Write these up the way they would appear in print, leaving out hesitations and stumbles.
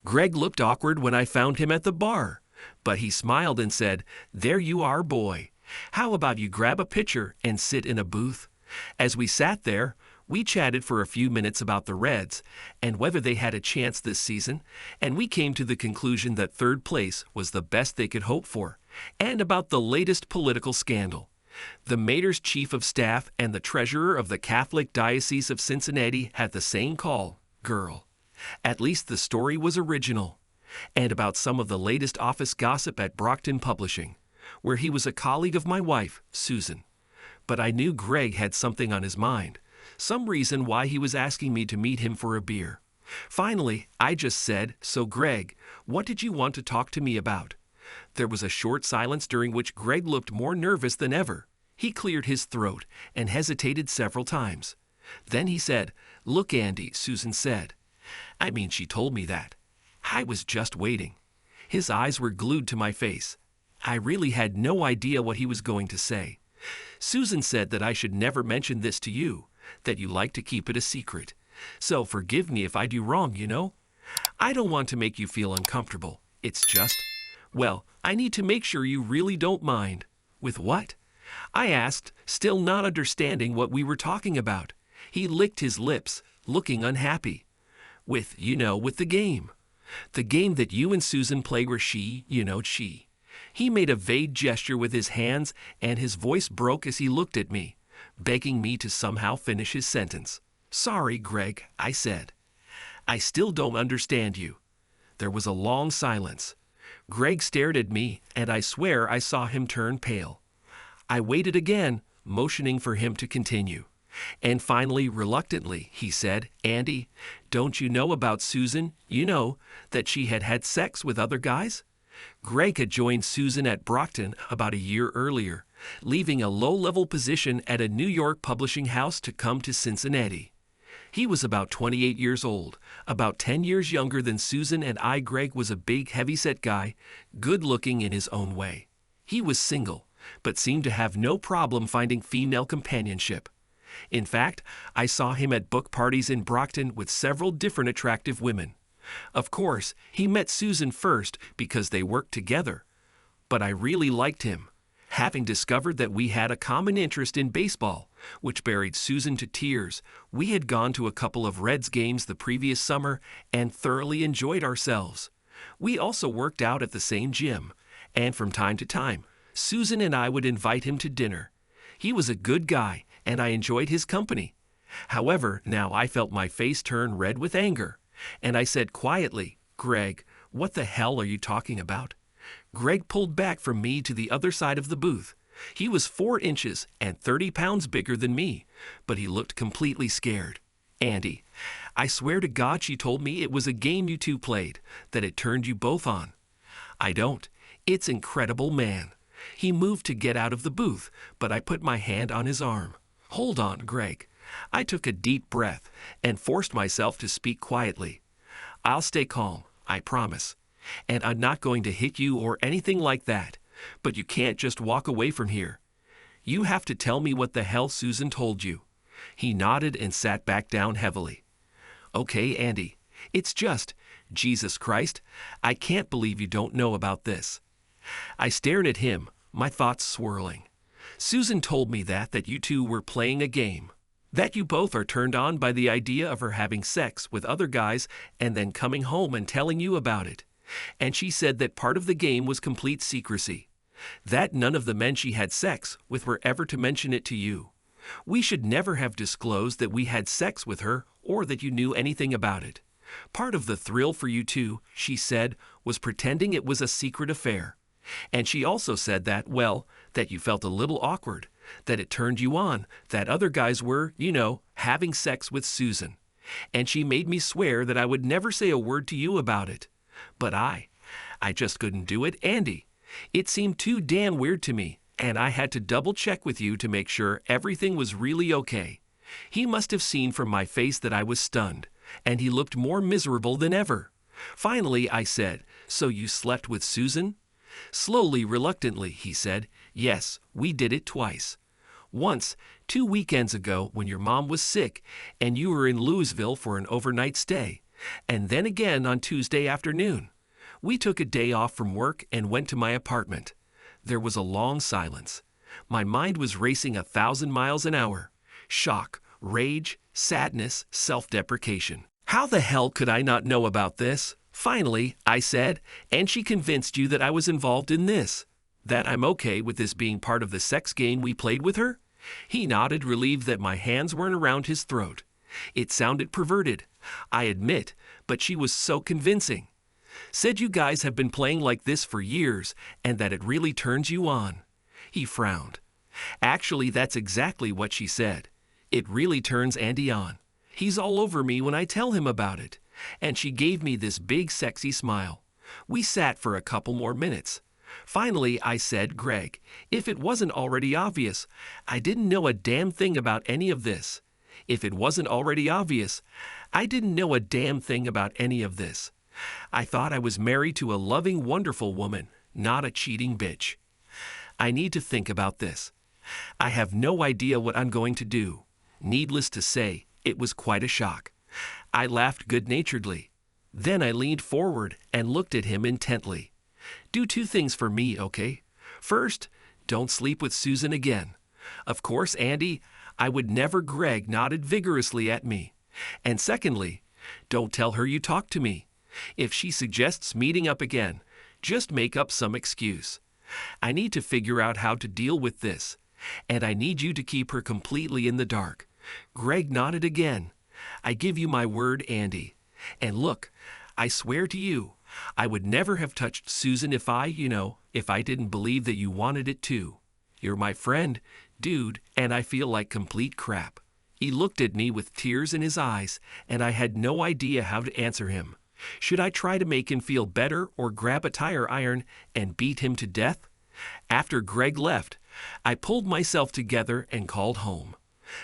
Greg looked awkward when I found him at the bar, but he smiled and said, "There you are, boy. How about you grab a pitcher and sit in a booth?" As we sat there, we chatted for a few minutes about the Reds and whether they had a chance this season, and we came to the conclusion that third place was the best they could hope for, and about the latest political scandal. The Mater's chief of staff and the treasurer of the Catholic Diocese of Cincinnati had the same call, girl. At least the story was original. And about some of the latest office gossip at Brockton Publishing, where he was a colleague of my wife, Susan. But I knew Greg had something on his mind, some reason why he was asking me to meet him for a beer. Finally, I just said, "So Greg, what did you want to talk to me about?" There was a short silence during which Greg looked more nervous than ever. He cleared his throat and hesitated several times. Then he said, "Look, Andy," Susan said. "I mean, she told me that. I was just waiting." His eyes were glued to my face. I really had no idea what he was going to say. "Susan said that I should never mention this to you, that you like to keep it a secret. So forgive me if I do wrong, you know. I don't want to make you feel uncomfortable. It's just, well, I need to make sure you really don't mind." "With what?" I asked, still not understanding what we were talking about. He licked his lips, looking unhappy. "With the game. The game that you and Susan play where she. He made a vague gesture with his hands, and his voice broke as he looked at me, begging me to somehow finish his sentence. "Sorry, Greg," I said. "I still don't understand you." There was a long silence. Greg stared at me, and I swear I saw him turn pale. I waited again, motioning for him to continue. And finally, reluctantly, he said, "Andy, don't you know about Susan? That she had had sex with other guys?" Greg had joined Susan at Brockton about a year earlier, leaving a low-level position at a New York publishing house to come to Cincinnati. He was about 28 years old, about 10 years younger than Susan and I. Greg was a big, heavy-set guy, good-looking in his own way. He was single, but seemed to have no problem finding female companionship. In fact, I saw him at book parties in Brockton with several different attractive women. Of course, he met Susan first because they worked together. But I really liked him, having discovered that we had a common interest in baseball, which buried Susan to tears. We had gone to a couple of Reds games the previous summer and thoroughly enjoyed ourselves. We also worked out at the same gym, and from time to time, Susan and I would invite him to dinner. He was a good guy, and I enjoyed his company. However, now I felt my face turn red with anger, and I said quietly, "Greg, what the hell are you talking about?" Greg pulled back from me to the other side of the booth. He was 4 inches and 30 pounds bigger than me, but he looked completely scared. "Andy, I swear to God she told me it was a game you two played, that it turned you both on." "I don't. It's incredible, man." He moved to get out of the booth, but I put my hand on his arm. "Hold on, Greg." I took a deep breath and forced myself to speak quietly. "I'll stay calm, I promise. And I'm not going to hit you or anything like that, but you can't just walk away from here. You have to tell me what the hell Susan told you." He nodded and sat back down heavily. "Okay, Andy, it's just, Jesus Christ, I can't believe you don't know about this." I stared at him, my thoughts swirling. "Susan told me that you two were playing a game. That you both are turned on by the idea of her having sex with other guys and then coming home and telling you about it. And she said that part of the game was complete secrecy. That none of the men she had sex with were ever to mention it to you. We should never have disclosed that we had sex with her or that you knew anything about it. Part of the thrill for you two, she said, was pretending it was a secret affair. And she also said that, well, that you felt a little awkward, that it turned you on, that other guys were, having sex with Susan. And she made me swear that I would never say a word to you about it. But I just couldn't do it, Andy. It seemed too damn weird to me, and I had to double check with you to make sure everything was really okay." He must have seen from my face that I was stunned, and he looked more miserable than ever. Finally, I said, "So you slept with Susan?" Slowly, reluctantly, he said, "Yes, we did it twice. Once, 2 weekends ago, when your mom was sick, and you were in Louisville for an overnight stay. and then again on Tuesday afternoon. We took a day off from work and went to my apartment. There was a long silence. My mind was racing 1,000 miles an hour. Shock, rage, sadness, self-deprecation. How the hell could I not know about this? Finally, I said, and she convinced you that I was involved in this? That I'm okay with this being part of the sex game we played with her? He nodded, relieved that my hands weren't around his throat. It sounded perverted, I admit, but she was so convincing. Said you guys have been playing like this for years and that it really turns you on. He frowned. Actually, that's exactly what she said. It really turns Andy on. He's all over me when I tell him about it. And she gave me this big sexy smile. We sat for a couple more minutes. Finally, I said, Greg, if it wasn't already obvious, I didn't know a damn thing about any of this. If it wasn't already obvious, I didn't know a damn thing about any of this. I thought I was married to a loving, wonderful woman, not a cheating bitch. I need to think about this. I have no idea what I'm going to do. Needless to say, it was quite a shock. I laughed good-naturedly. Then I leaned forward and looked at him intently. Do 2 things for me, okay? First, don't sleep with Susan again. Of course, Andy, I would never. Greg nodded vigorously at me. And secondly, don't tell her you talked to me. If she suggests meeting up again, just make up some excuse. I need to figure out how to deal with this, and I need you to keep her completely in the dark. Greg nodded again. I give you my word, Andy. And look, I swear to you, I would never have touched Susan if I didn't believe that you wanted it too. You're my friend, dude, and I feel like complete crap. He looked at me with tears in his eyes, and I had no idea how to answer him. Should I try to make him feel better or grab a tire iron and beat him to death? After Greg left, I pulled myself together and called home.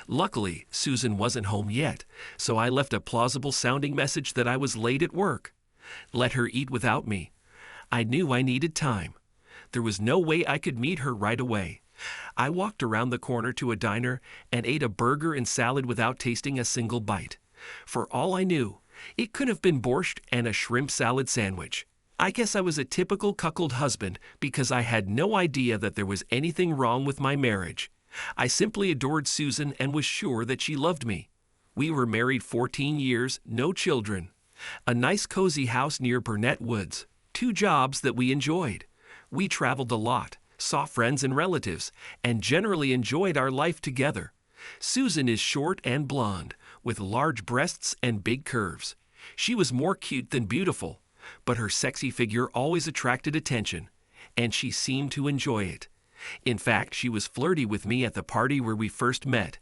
Luckily, Susan wasn't home yet, so I left a plausible-sounding message that I was late at work. Let her eat without me. I knew I needed time. There was no way I could meet her right away. I walked around the corner to a diner and ate a burger and salad without tasting a single bite. For all I knew, it could have been borscht and a shrimp salad sandwich. I guess I was a typical cuckold husband because I had no idea that there was anything wrong with my marriage. I simply adored Susan and was sure that she loved me. We were married 14 years, no children. A nice cozy house near Burnett Woods. 2 jobs that we enjoyed. We traveled a lot, saw friends and relatives, and generally enjoyed our life together. Susan is short and blonde, with large breasts and big curves. She was more cute than beautiful, but her sexy figure always attracted attention, and she seemed to enjoy it. In fact, she was flirty with me at the party where we first met,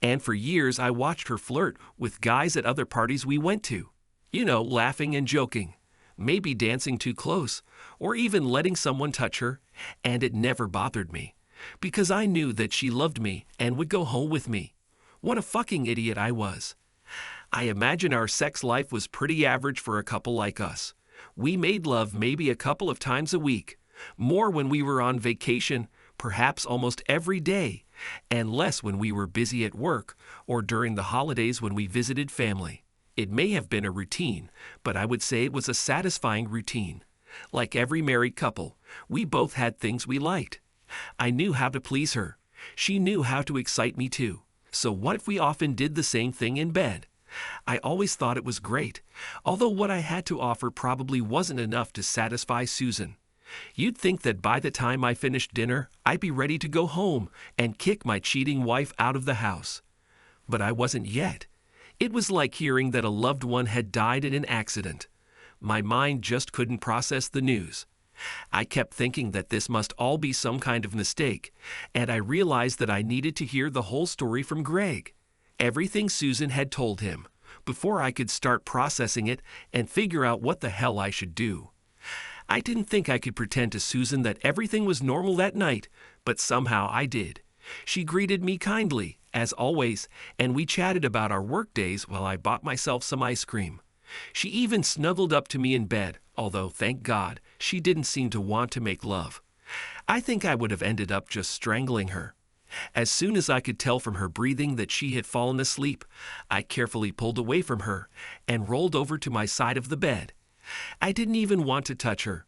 and for years I watched her flirt with guys at other parties we went to. Laughing and joking, maybe dancing too close, or even letting someone touch her, and it never bothered me, because I knew that she loved me and would go home with me. What a fucking idiot I was. I imagine our sex life was pretty average for a couple like us. We made love maybe a couple of times a week, more when we were on vacation, perhaps almost every day, and less when we were busy at work or during the holidays when we visited family. It may have been a routine, but I would say it was a satisfying routine. Like every married couple, we both had things we liked. I knew how to please her. She knew how to excite me too. So what if we often did the same thing in bed? I always thought it was great, although what I had to offer probably wasn't enough to satisfy Susan. You'd think that by the time I finished dinner, I'd be ready to go home and kick my cheating wife out of the house. But I wasn't yet. It was like hearing that a loved one had died in an accident. My mind just couldn't process the news. I kept thinking that this must all be some kind of mistake, and I realized that I needed to hear the whole story from Greg. Everything Susan had told him, before I could start processing it and figure out what the hell I should do. I didn't think I could pretend to Susan that everything was normal that night, but somehow I did. She greeted me kindly, as always, and we chatted about our work days while I bought myself some ice cream. She even snuggled up to me in bed, although, thank God, she didn't seem to want to make love. I think I would have ended up just strangling her. As soon as I could tell from her breathing that she had fallen asleep, I carefully pulled away from her and rolled over to my side of the bed. I didn't even want to touch her.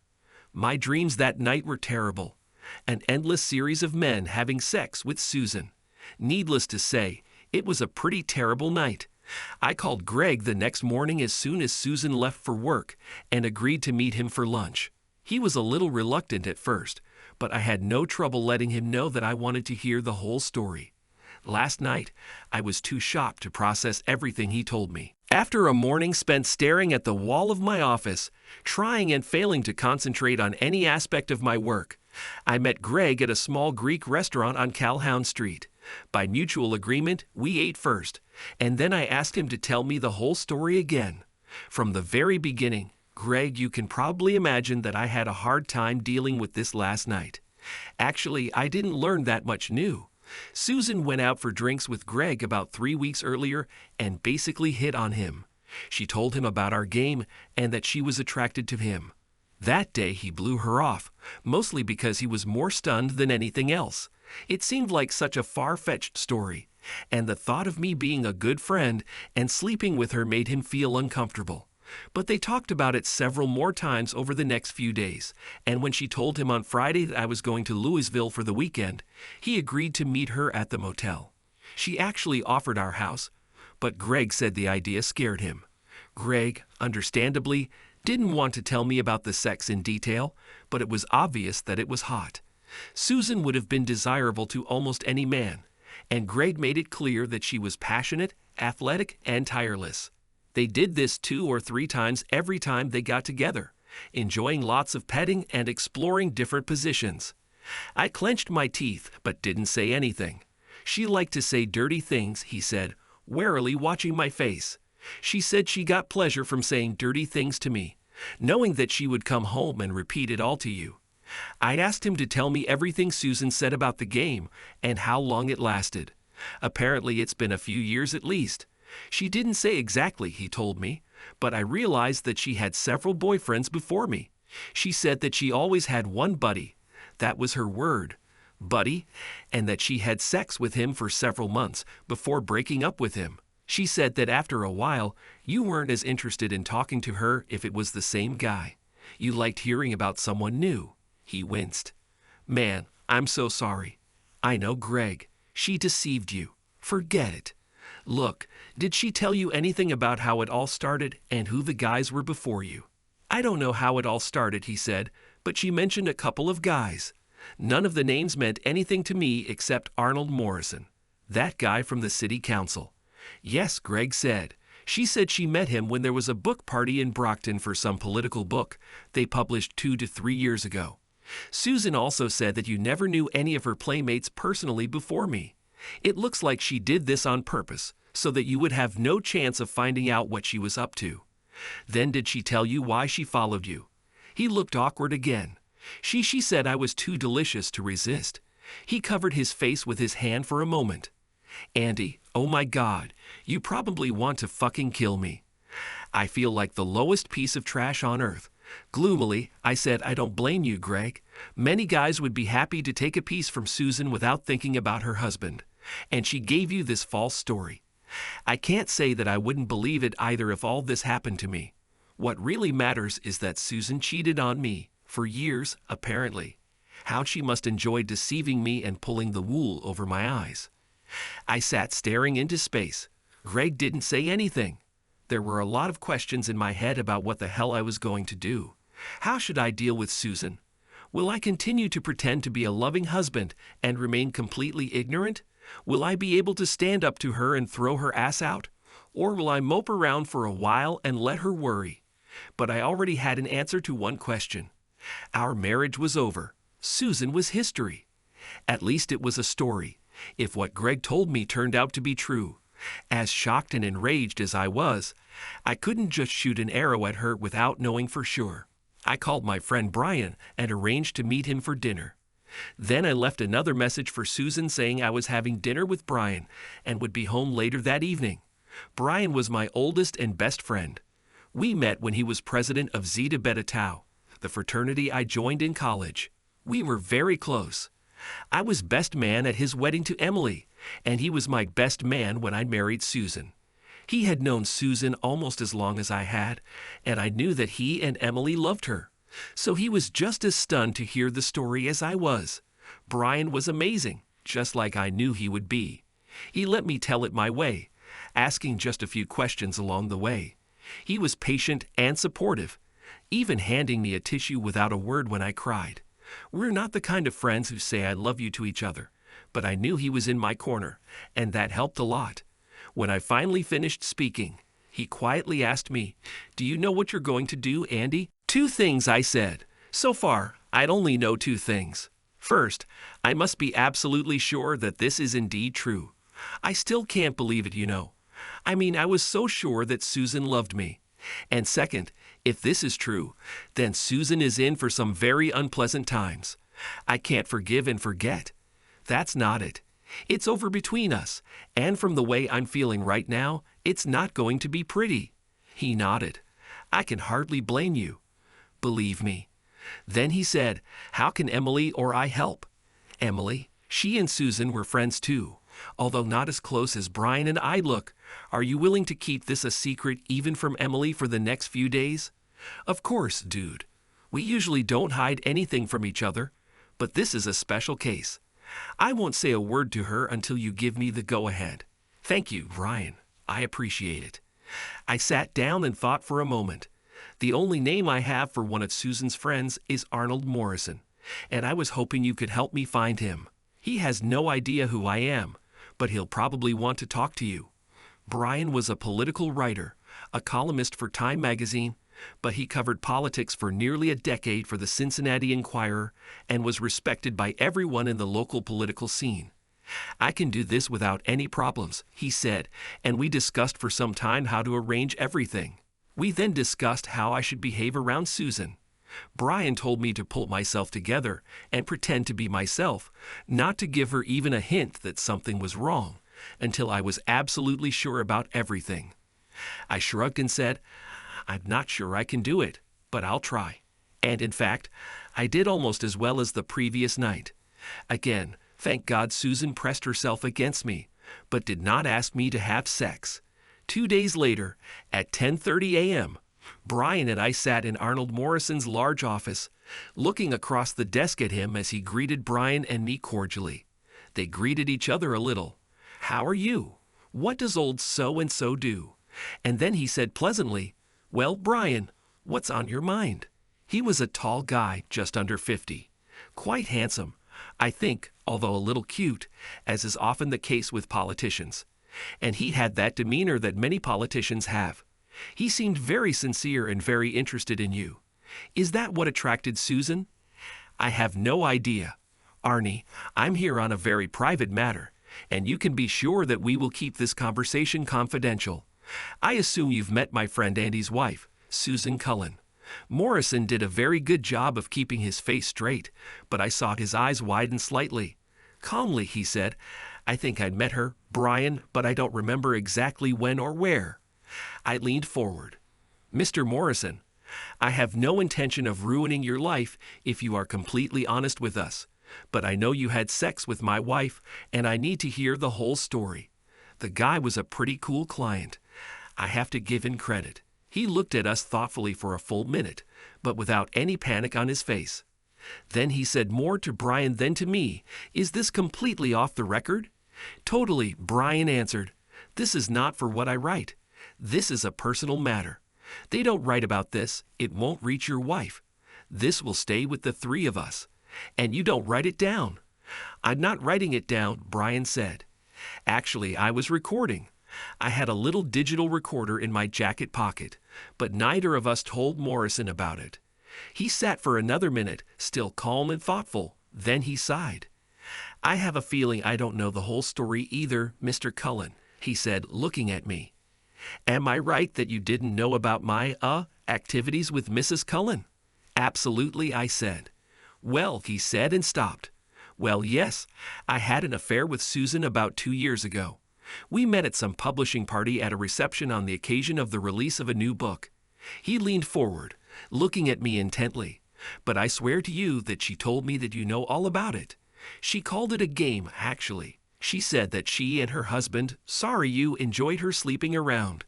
My dreams that night were terrible. An endless series of men having sex with Susan. Needless to say, it was a pretty terrible night. I called Greg the next morning as soon as Susan left for work and agreed to meet him for lunch. He was a little reluctant at first, but I had no trouble letting him know that I wanted to hear the whole story. Last night, I was too shocked to process everything he told me. After a morning spent staring at the wall of my office, trying and failing to concentrate on any aspect of my work, I met Greg at a small Greek restaurant on Calhoun Street. By mutual agreement, we ate first, and then I asked him to tell me the whole story again. From the very beginning, Greg, you can probably imagine that I had a hard time dealing with this last night. Actually, I didn't learn that much new. Susan went out for drinks with Greg about 3 weeks earlier and basically hit on him. She told him about our game and that she was attracted to him. That day he blew her off, mostly because he was more stunned than anything else. It seemed like such a far-fetched story, and the thought of me being a good friend and sleeping with her made him feel uncomfortable. But they talked about it several more times over the next few days, and when she told him on Friday that I was going to Louisville for the weekend, he agreed to meet her at the motel. She actually offered our house, but Greg said the idea scared him. Greg, understandably, didn't want to tell me about the sex in detail, but it was obvious that it was hot. Susan would have been desirable to almost any man, and Greg made it clear that she was passionate, athletic, and tireless. They did this 2 or 3 times every time they got together, enjoying lots of petting and exploring different positions. I clenched my teeth but didn't say anything. She liked to say dirty things, he said, warily watching my face. She said she got pleasure from saying dirty things to me, knowing that she would come home and repeat it all to you. I asked him to tell me everything Susan said about the game and how long it lasted. Apparently it's been a few years at least. She didn't say exactly, he told me, but I realized that she had several boyfriends before me. She said that she always had one buddy. That was her word, buddy, and that she had sex with him for several months before breaking up with him. She said that after a while, you weren't as interested in talking to her if it was the same guy. You liked hearing about someone new. He winced. Man, I'm so sorry. I know, Greg. She deceived you. Forget it. Look, did she tell you anything about how it all started and who the guys were before you? I don't know how it all started, he said, but she mentioned a couple of guys. None of the names meant anything to me except Arnold Morrison, that guy from the city council. Yes, Greg said. She said she met him when there was a book party in Brockton for some political book they published 2 to 3 years ago. Susan also said that you never knew any of her playmates personally before me. It looks like she did this on purpose, so that you would have no chance of finding out what she was up to. Then did she tell you why she followed you? He looked awkward again. She said I was too delicious to resist. He covered his face with his hand for a moment. Andy, oh my God, you probably want to fucking kill me. I feel like the lowest piece of trash on earth. Gloomily, I said, I don't blame you, Greg. Many guys would be happy to take a piece from Susan without thinking about her husband. And she gave you this false story. I can't say that I wouldn't believe it either if all this happened to me. What really matters is that Susan cheated on me, for years, apparently. How she must enjoy deceiving me and pulling the wool over my eyes. I sat staring into space. Greg didn't say anything. There were a lot of questions in my head about what the hell I was going to do. How should I deal with Susan? Will I continue to pretend to be a loving husband and remain completely ignorant? Will I be able to stand up to her and throw her ass out? Or will I mope around for a while and let her worry? But I already had an answer to one question. Our marriage was over. Susan was history. At least it was a story, if what Greg told me turned out to be true. As shocked and enraged as I was, I couldn't just shoot an arrow at her without knowing for sure. I called my friend Brian and arranged to meet him for dinner. Then I left another message for Susan saying I was having dinner with Brian and would be home later that evening. Brian was my oldest and best friend. We met when he was president of Zeta Beta Tau, the fraternity I joined in college. We were very close. I was best man at his wedding to Emily, and he was my best man when I married Susan. He had known Susan almost as long as I had, and I knew that he and Emily loved her. So he was just as stunned to hear the story as I was. Brian was amazing, just like I knew he would be. He let me tell it my way, asking just a few questions along the way. He was patient and supportive, even handing me a tissue without a word when I cried. We're not the kind of friends who say I love you to each other, but I knew he was in my corner, and that helped a lot. When I finally finished speaking, he quietly asked me, "Do you know what you're going to do, Andy?" "Two things," I said. So far, I'd only know two things. First, I must be absolutely sure that this is indeed true. I still can't believe it, you know. I mean, I was so sure that Susan loved me. And second, if this is true, then Susan is in for some very unpleasant times. I can't forgive and forget. That's not it. It's over between us, and from the way I'm feeling right now, it's not going to be pretty. He nodded. I can hardly blame you. Believe me. Then he said, "How can Emily or I help?" Emily, she and Susan were friends too, although not as close as Brian and I look. Are you willing to keep this a secret even from Emily for the next few days? Of course, dude. We usually don't hide anything from each other, but this is a special case. I won't say a word to her until you give me the go-ahead. Thank you, Brian. I appreciate it. I sat down and thought for a moment. The only name I have for one of Susan's friends is Arnold Morrison, and I was hoping you could help me find him. He has no idea who I am, but he'll probably want to talk to you. Brian was a political writer, a columnist for Time magazine, but he covered politics for nearly a decade for the Cincinnati Enquirer and was respected by everyone in the local political scene. "I can do this without any problems," he said, and we discussed for some time how to arrange everything. We then discussed how I should behave around Susan. Brian told me to pull myself together and pretend to be myself, not to give her even a hint that something was wrong, until I was absolutely sure about everything. I shrugged and said, "I'm not sure I can do it, but I'll try." And in fact, I did almost as well as the previous night. Again, thank God Susan pressed herself against me, but did not ask me to have sex. 2 days later, at 10:30 a.m., Brian and I sat in Arnold Morrison's large office, looking across the desk at him as he greeted Brian and me cordially. They greeted each other a little. "How are you? What does old so-and-so do?" And then he said pleasantly, "Well, Brian, what's on your mind?" He was a tall guy, just under 50. Quite handsome, I think, although a little cute, as is often the case with politicians. And he had that demeanor that many politicians have. He seemed very sincere and very interested in you. Is that what attracted Susan? I have no idea. Arnie, I'm here on a very private matter, and you can be sure that we will keep this conversation confidential. I assume you've met my friend Andy's wife, Susan Cullen. Morrison did a very good job of keeping his face straight, but I saw his eyes widen slightly. Calmly, he said, "I think I'd met her, Brian, but I don't remember exactly when or where." I leaned forward. "Mr. Morrison, I have no intention of ruining your life if you are completely honest with us, but I know you had sex with my wife, and I need to hear the whole story." The guy was a pretty cool client. I have to give him credit. He looked at us thoughtfully for a full minute, but without any panic on his face. Then he said more to Brian than to me, "Is this completely off the record?" "Totally," Brian answered. "This is not for what I write. This is a personal matter. They don't write about this. It won't reach your wife. This will stay with the three of us. And you don't write it down." "I'm not writing it down," Brian said. "Actually, I was recording. I had a little digital recorder in my jacket pocket, but neither of us told Morrison about it." He sat for another minute, still calm and thoughtful. Then he sighed. "I have a feeling I don't know the whole story either, Mr. Cullen," he said, looking at me. "Am I right that you didn't know about my, activities with Mrs. Cullen?" "Absolutely," I said. "Well," he said and stopped. "Well, yes, I had an affair with Susan about 2 years ago. We met at some publishing party at a reception on the occasion of the release of a new book." He leaned forward, looking at me intently. "But I swear to you that she told me that you know all about it. She called it a game, actually. She said that she and her husband, sorry you enjoyed her sleeping around.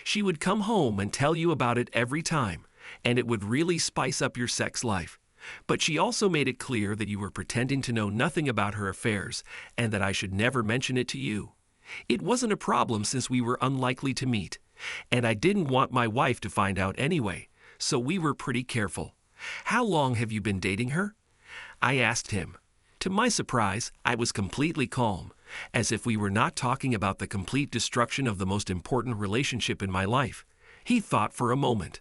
She would come home and tell you about it every time, and it would really spice up your sex life. But she also made it clear that you were pretending to know nothing about her affairs and that I should never mention it to you. It wasn't a problem since we were unlikely to meet, and I didn't want my wife to find out anyway, so we were pretty careful. How long have you been dating her? I asked him. To my surprise, I was completely calm, as if we were not talking about the complete destruction of the most important relationship in my life. He thought for a moment.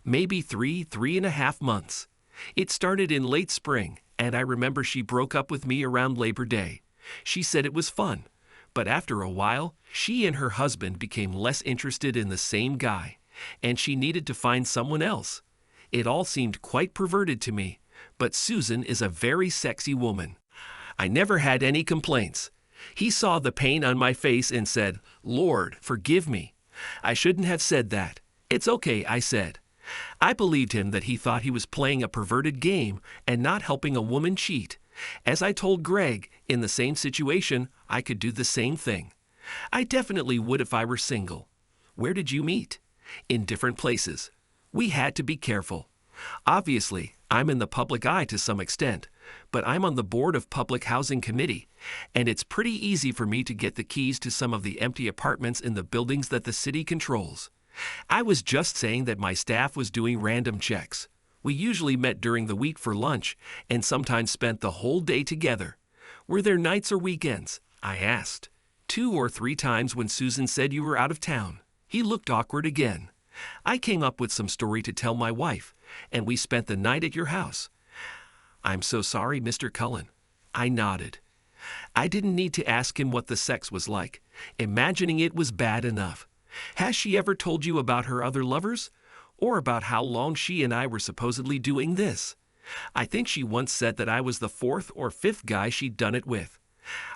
Maybe 3.5 months. It started in late spring, and I remember she broke up with me around Labor Day. She said it was fun, but after a while, she and her husband became less interested in the same guy, and she needed to find someone else. It all seemed quite perverted to me, but Susan is a very sexy woman. I never had any complaints. He saw the pain on my face and said, "Lord, forgive me. I shouldn't have said that." "It's okay," I said. I believed him that he thought he was playing a perverted game and not helping a woman cheat. As I told Greg, in the same situation, I could do the same thing. I definitely would if I were single. Where did you meet? In different places. We had to be careful. Obviously, I'm in the public eye to some extent, but I'm on the board of Public Housing Committee, and it's pretty easy for me to get the keys to some of the empty apartments in the buildings that the city controls. I was just saying that my staff was doing random checks. We usually met during the week for lunch and sometimes spent the whole day together. Were there nights or weekends? I asked. 2 or 3 times when Susan said you were out of town. He looked awkward again. I came up with some story to tell my wife, and we spent the night at your house. I'm so sorry, Mr. Cullen. I nodded. I didn't need to ask him what the sex was like. Imagining it was bad enough. Has she ever told you about her other lovers? Or about how long she and I were supposedly doing this? I think she once said that I was the 4th or 5th guy she'd done it with.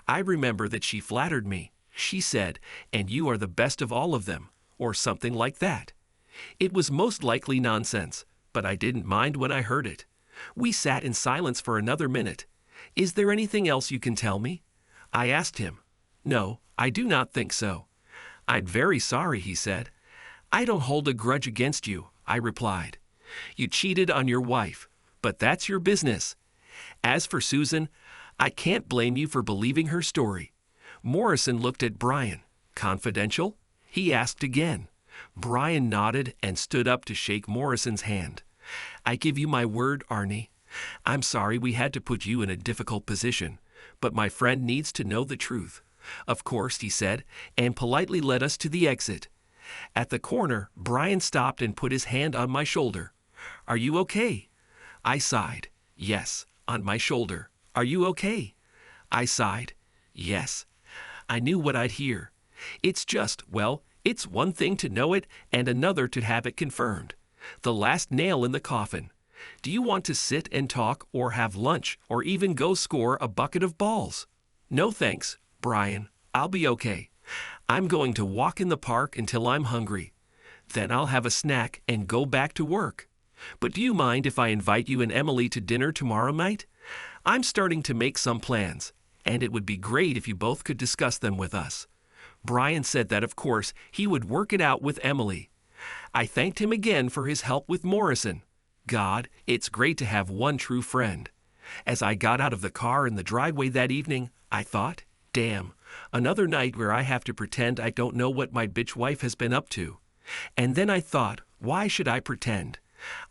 I remember that she flattered me. She said, "And you are the best of all of them," or something like that. It was most likely nonsense, but I didn't mind when I heard it. We sat in silence for another minute. "Is there anything else you can tell me?" I asked him. "No, I do not think so." "I'm very sorry," he said. "I don't hold a grudge against you," I replied. "You cheated on your wife, but that's your business. As for Susan, I can't blame you for believing her story." Morrison looked at Brian. "Confidential?" he asked again. Brian nodded and stood up to shake Morrison's hand. "I give you my word, Arnie. I'm sorry we had to put you in a difficult position, but my friend needs to know the truth." "Of course," he said, and politely led us to the exit. At the corner, Brian stopped and put his hand on my shoulder. "Are you okay?" I sighed. "Yes," on my shoulder. "Are you okay?" I sighed. "Yes." I knew what I'd hear. It's just, well, it's one thing to know it and another to have it confirmed. The last nail in the coffin. Do you want to sit and talk or have lunch or even go score a bucket of balls? "No thanks, Brian. I'll be okay. I'm going to walk in the park until I'm hungry. Then I'll have a snack and go back to work. But do you mind if I invite you and Emily to dinner tomorrow night? I'm starting to make some plans, and it would be great if you both could discuss them with us." Brian said that, of course, he would work it out with Emily. I thanked him again for his help with Morrison. God, it's great to have one true friend. As I got out of the car in the driveway that evening, I thought, damn, another night where I have to pretend I don't know what my bitch wife has been up to. And then I thought, why should I pretend?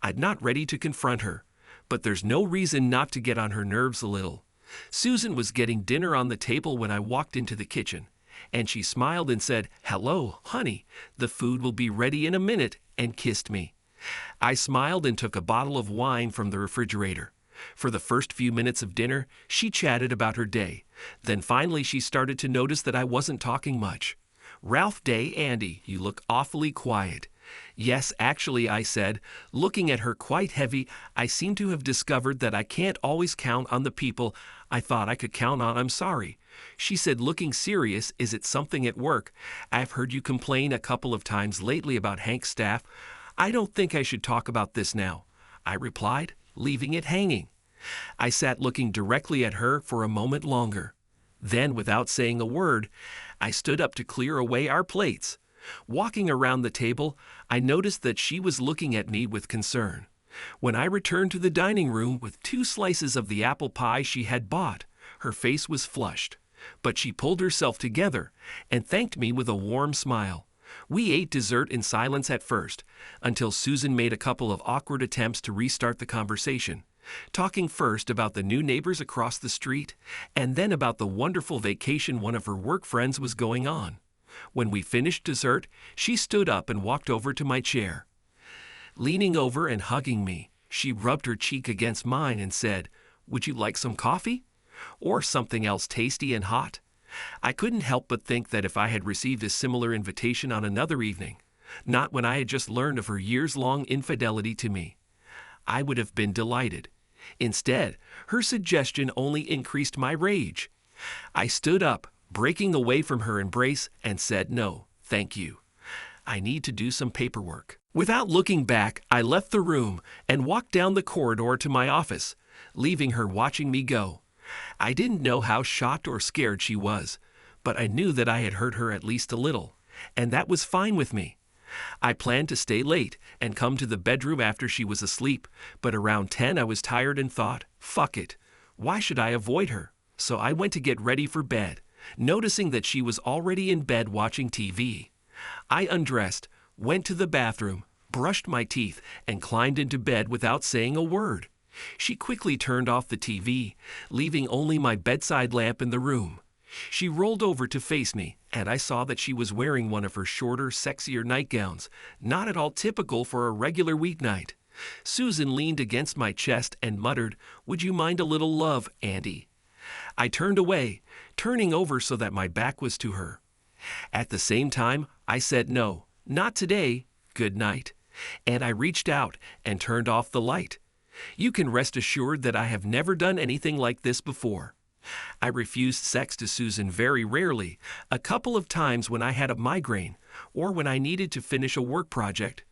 I'm not ready to confront her, but there's no reason not to get on her nerves a little. Susan was getting dinner on the table when I walked into the kitchen, and she smiled and said, "Hello, honey, the food will be ready in a minute," and kissed me. I smiled and took a bottle of wine from the refrigerator. For the first few minutes of dinner, she chatted about her day. Then finally she started to notice that I wasn't talking much. "Ralph Day, Andy, you look awfully quiet." "Yes, actually," I said, looking at her quite heavy. "I seem to have discovered that I can't always count on the people I thought I could count on. I'm sorry." She said, looking serious, "Is it something at work? I've heard you complain a couple of times lately about Hank's staff. I don't think I should talk about this now," I replied, leaving it hanging. I sat looking directly at her for a moment longer. Then, without saying a word, I stood up to clear away our plates. Walking around the table, I noticed that she was looking at me with concern. When I returned to the dining room with 2 slices of the apple pie she had bought, her face was flushed. But she pulled herself together and thanked me with a warm smile. We ate dessert in silence at first, until Susan made a couple of awkward attempts to restart the conversation, talking first about the new neighbors across the street, and then about the wonderful vacation one of her work friends was going on. When we finished dessert, she stood up and walked over to my chair. Leaning over and hugging me, she rubbed her cheek against mine and said, "Would you like some coffee? Or something else tasty and hot?" I couldn't help but think that if I had received a similar invitation on another evening, not when I had just learned of her years-long infidelity to me, I would have been delighted. Instead, her suggestion only increased my rage. I stood up, breaking away from her embrace, and said, "No, thank you. I need to do some paperwork." Without looking back, I left the room and walked down the corridor to my office, leaving her watching me go. I didn't know how shocked or scared she was, but I knew that I had hurt her at least a little, and that was fine with me. I planned to stay late and come to the bedroom after she was asleep, but around 10 I was tired and thought, fuck it, why should I avoid her? So I went to get ready for bed, noticing that she was already in bed watching TV. I undressed, went to the bathroom, brushed my teeth, and climbed into bed without saying a word. She quickly turned off the TV, leaving only my bedside lamp in the room. She rolled over to face me, and I saw that she was wearing one of her shorter, sexier nightgowns, not at all typical for a regular weeknight. Susan leaned against my chest and muttered, "Would you mind a little love, Andy?" I turned away, turning over so that my back was to her. At the same time, I said, "No, not today, good night," and I reached out and turned off the light. You can rest assured that I have never done anything like this before. I refused sex to Susan very rarely, a couple of times when I had a migraine, or when I needed to finish a work project,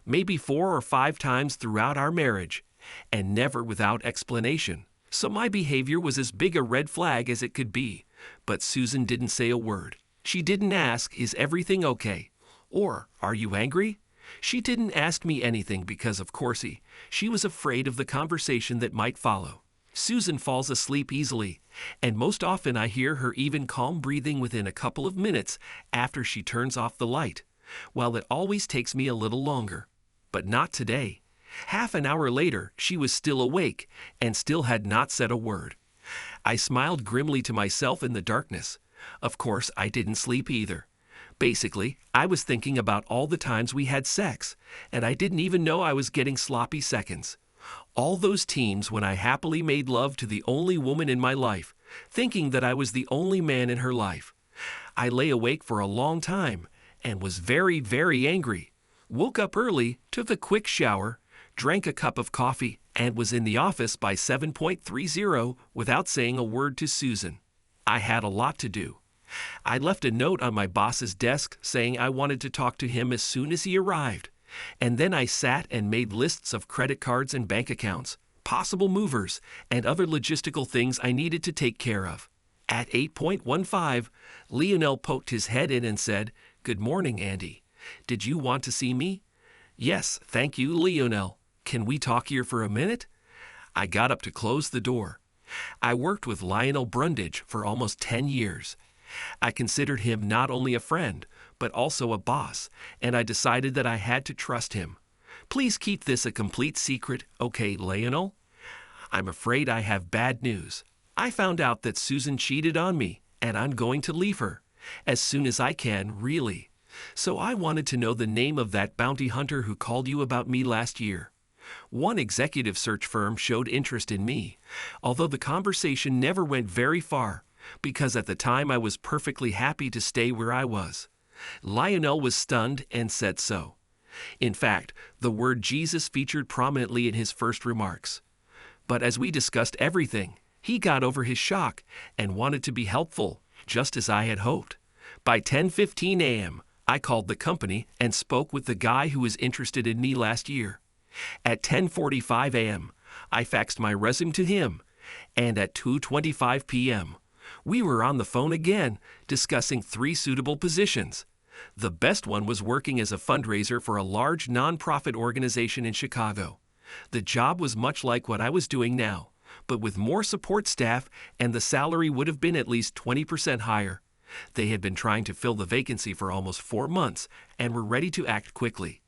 maybe 4 or 5 times throughout our marriage, and never without explanation. So my behavior was as big a red flag as it could be, but Susan didn't say a word. She didn't ask, "Is everything okay?" or "Are you angry?" She didn't ask me anything because, of course, she was afraid of the conversation that might follow. Susan falls asleep easily, and most often I hear her even calm breathing within a couple of minutes after she turns off the light, while it always takes me a little longer. But not today. Half an hour later, she was still awake and still had not said a word. I smiled grimly to myself in the darkness. Of course, I didn't sleep either. Basically, I was thinking about all the times we had sex, and I didn't even know I was getting sloppy seconds. All those times when I happily made love to the only woman in my life, thinking that I was the only man in her life. I lay awake for a long time and was very, very angry. Woke up early, took a quick shower, drank a cup of coffee, and was in the office by 7:30 without saying a word to Susan. I had a lot to do. I left a note on my boss's desk saying I wanted to talk to him as soon as he arrived, and then I sat and made lists of credit cards and bank accounts, possible movers, and other logistical things I needed to take care of. At 8:15, Lionel poked his head in and said, "Good morning, Andy. Did you want to see me?" "Yes, thank you, Lionel. Can we talk here for a minute?" I got up to close the door. I worked with Lionel Brundage for almost 10 years. I considered him not only a friend, but also a boss, and I decided that I had to trust him. "Please keep this a complete secret, okay, Lionel?" "I'm afraid I have bad news. I found out that Susan cheated on me, and I'm going to leave her. As soon as I can, really. So I wanted to know the name of that bounty hunter who called you about me last year. One executive search firm showed interest in me, although the conversation never went very far, because at the time I was perfectly happy to stay where I was. Lionel was stunned and said so. In fact, the word Jesus featured prominently in his first remarks. But as we discussed everything, he got over his shock and wanted to be helpful, just as I had hoped. By 10:15 a.m., I called the company and spoke with the guy who was interested in me last year. At 10:45 a.m., I faxed my resume to him, and at 2:25 p.m., we were on the phone again, discussing 3 suitable positions. The best one was working as a fundraiser for a large nonprofit organization in Chicago. The job was much like what I was doing now, but with more support staff, and the salary would have been at least 20% higher. They had been trying to fill the vacancy for almost 4 months and were ready to act quickly.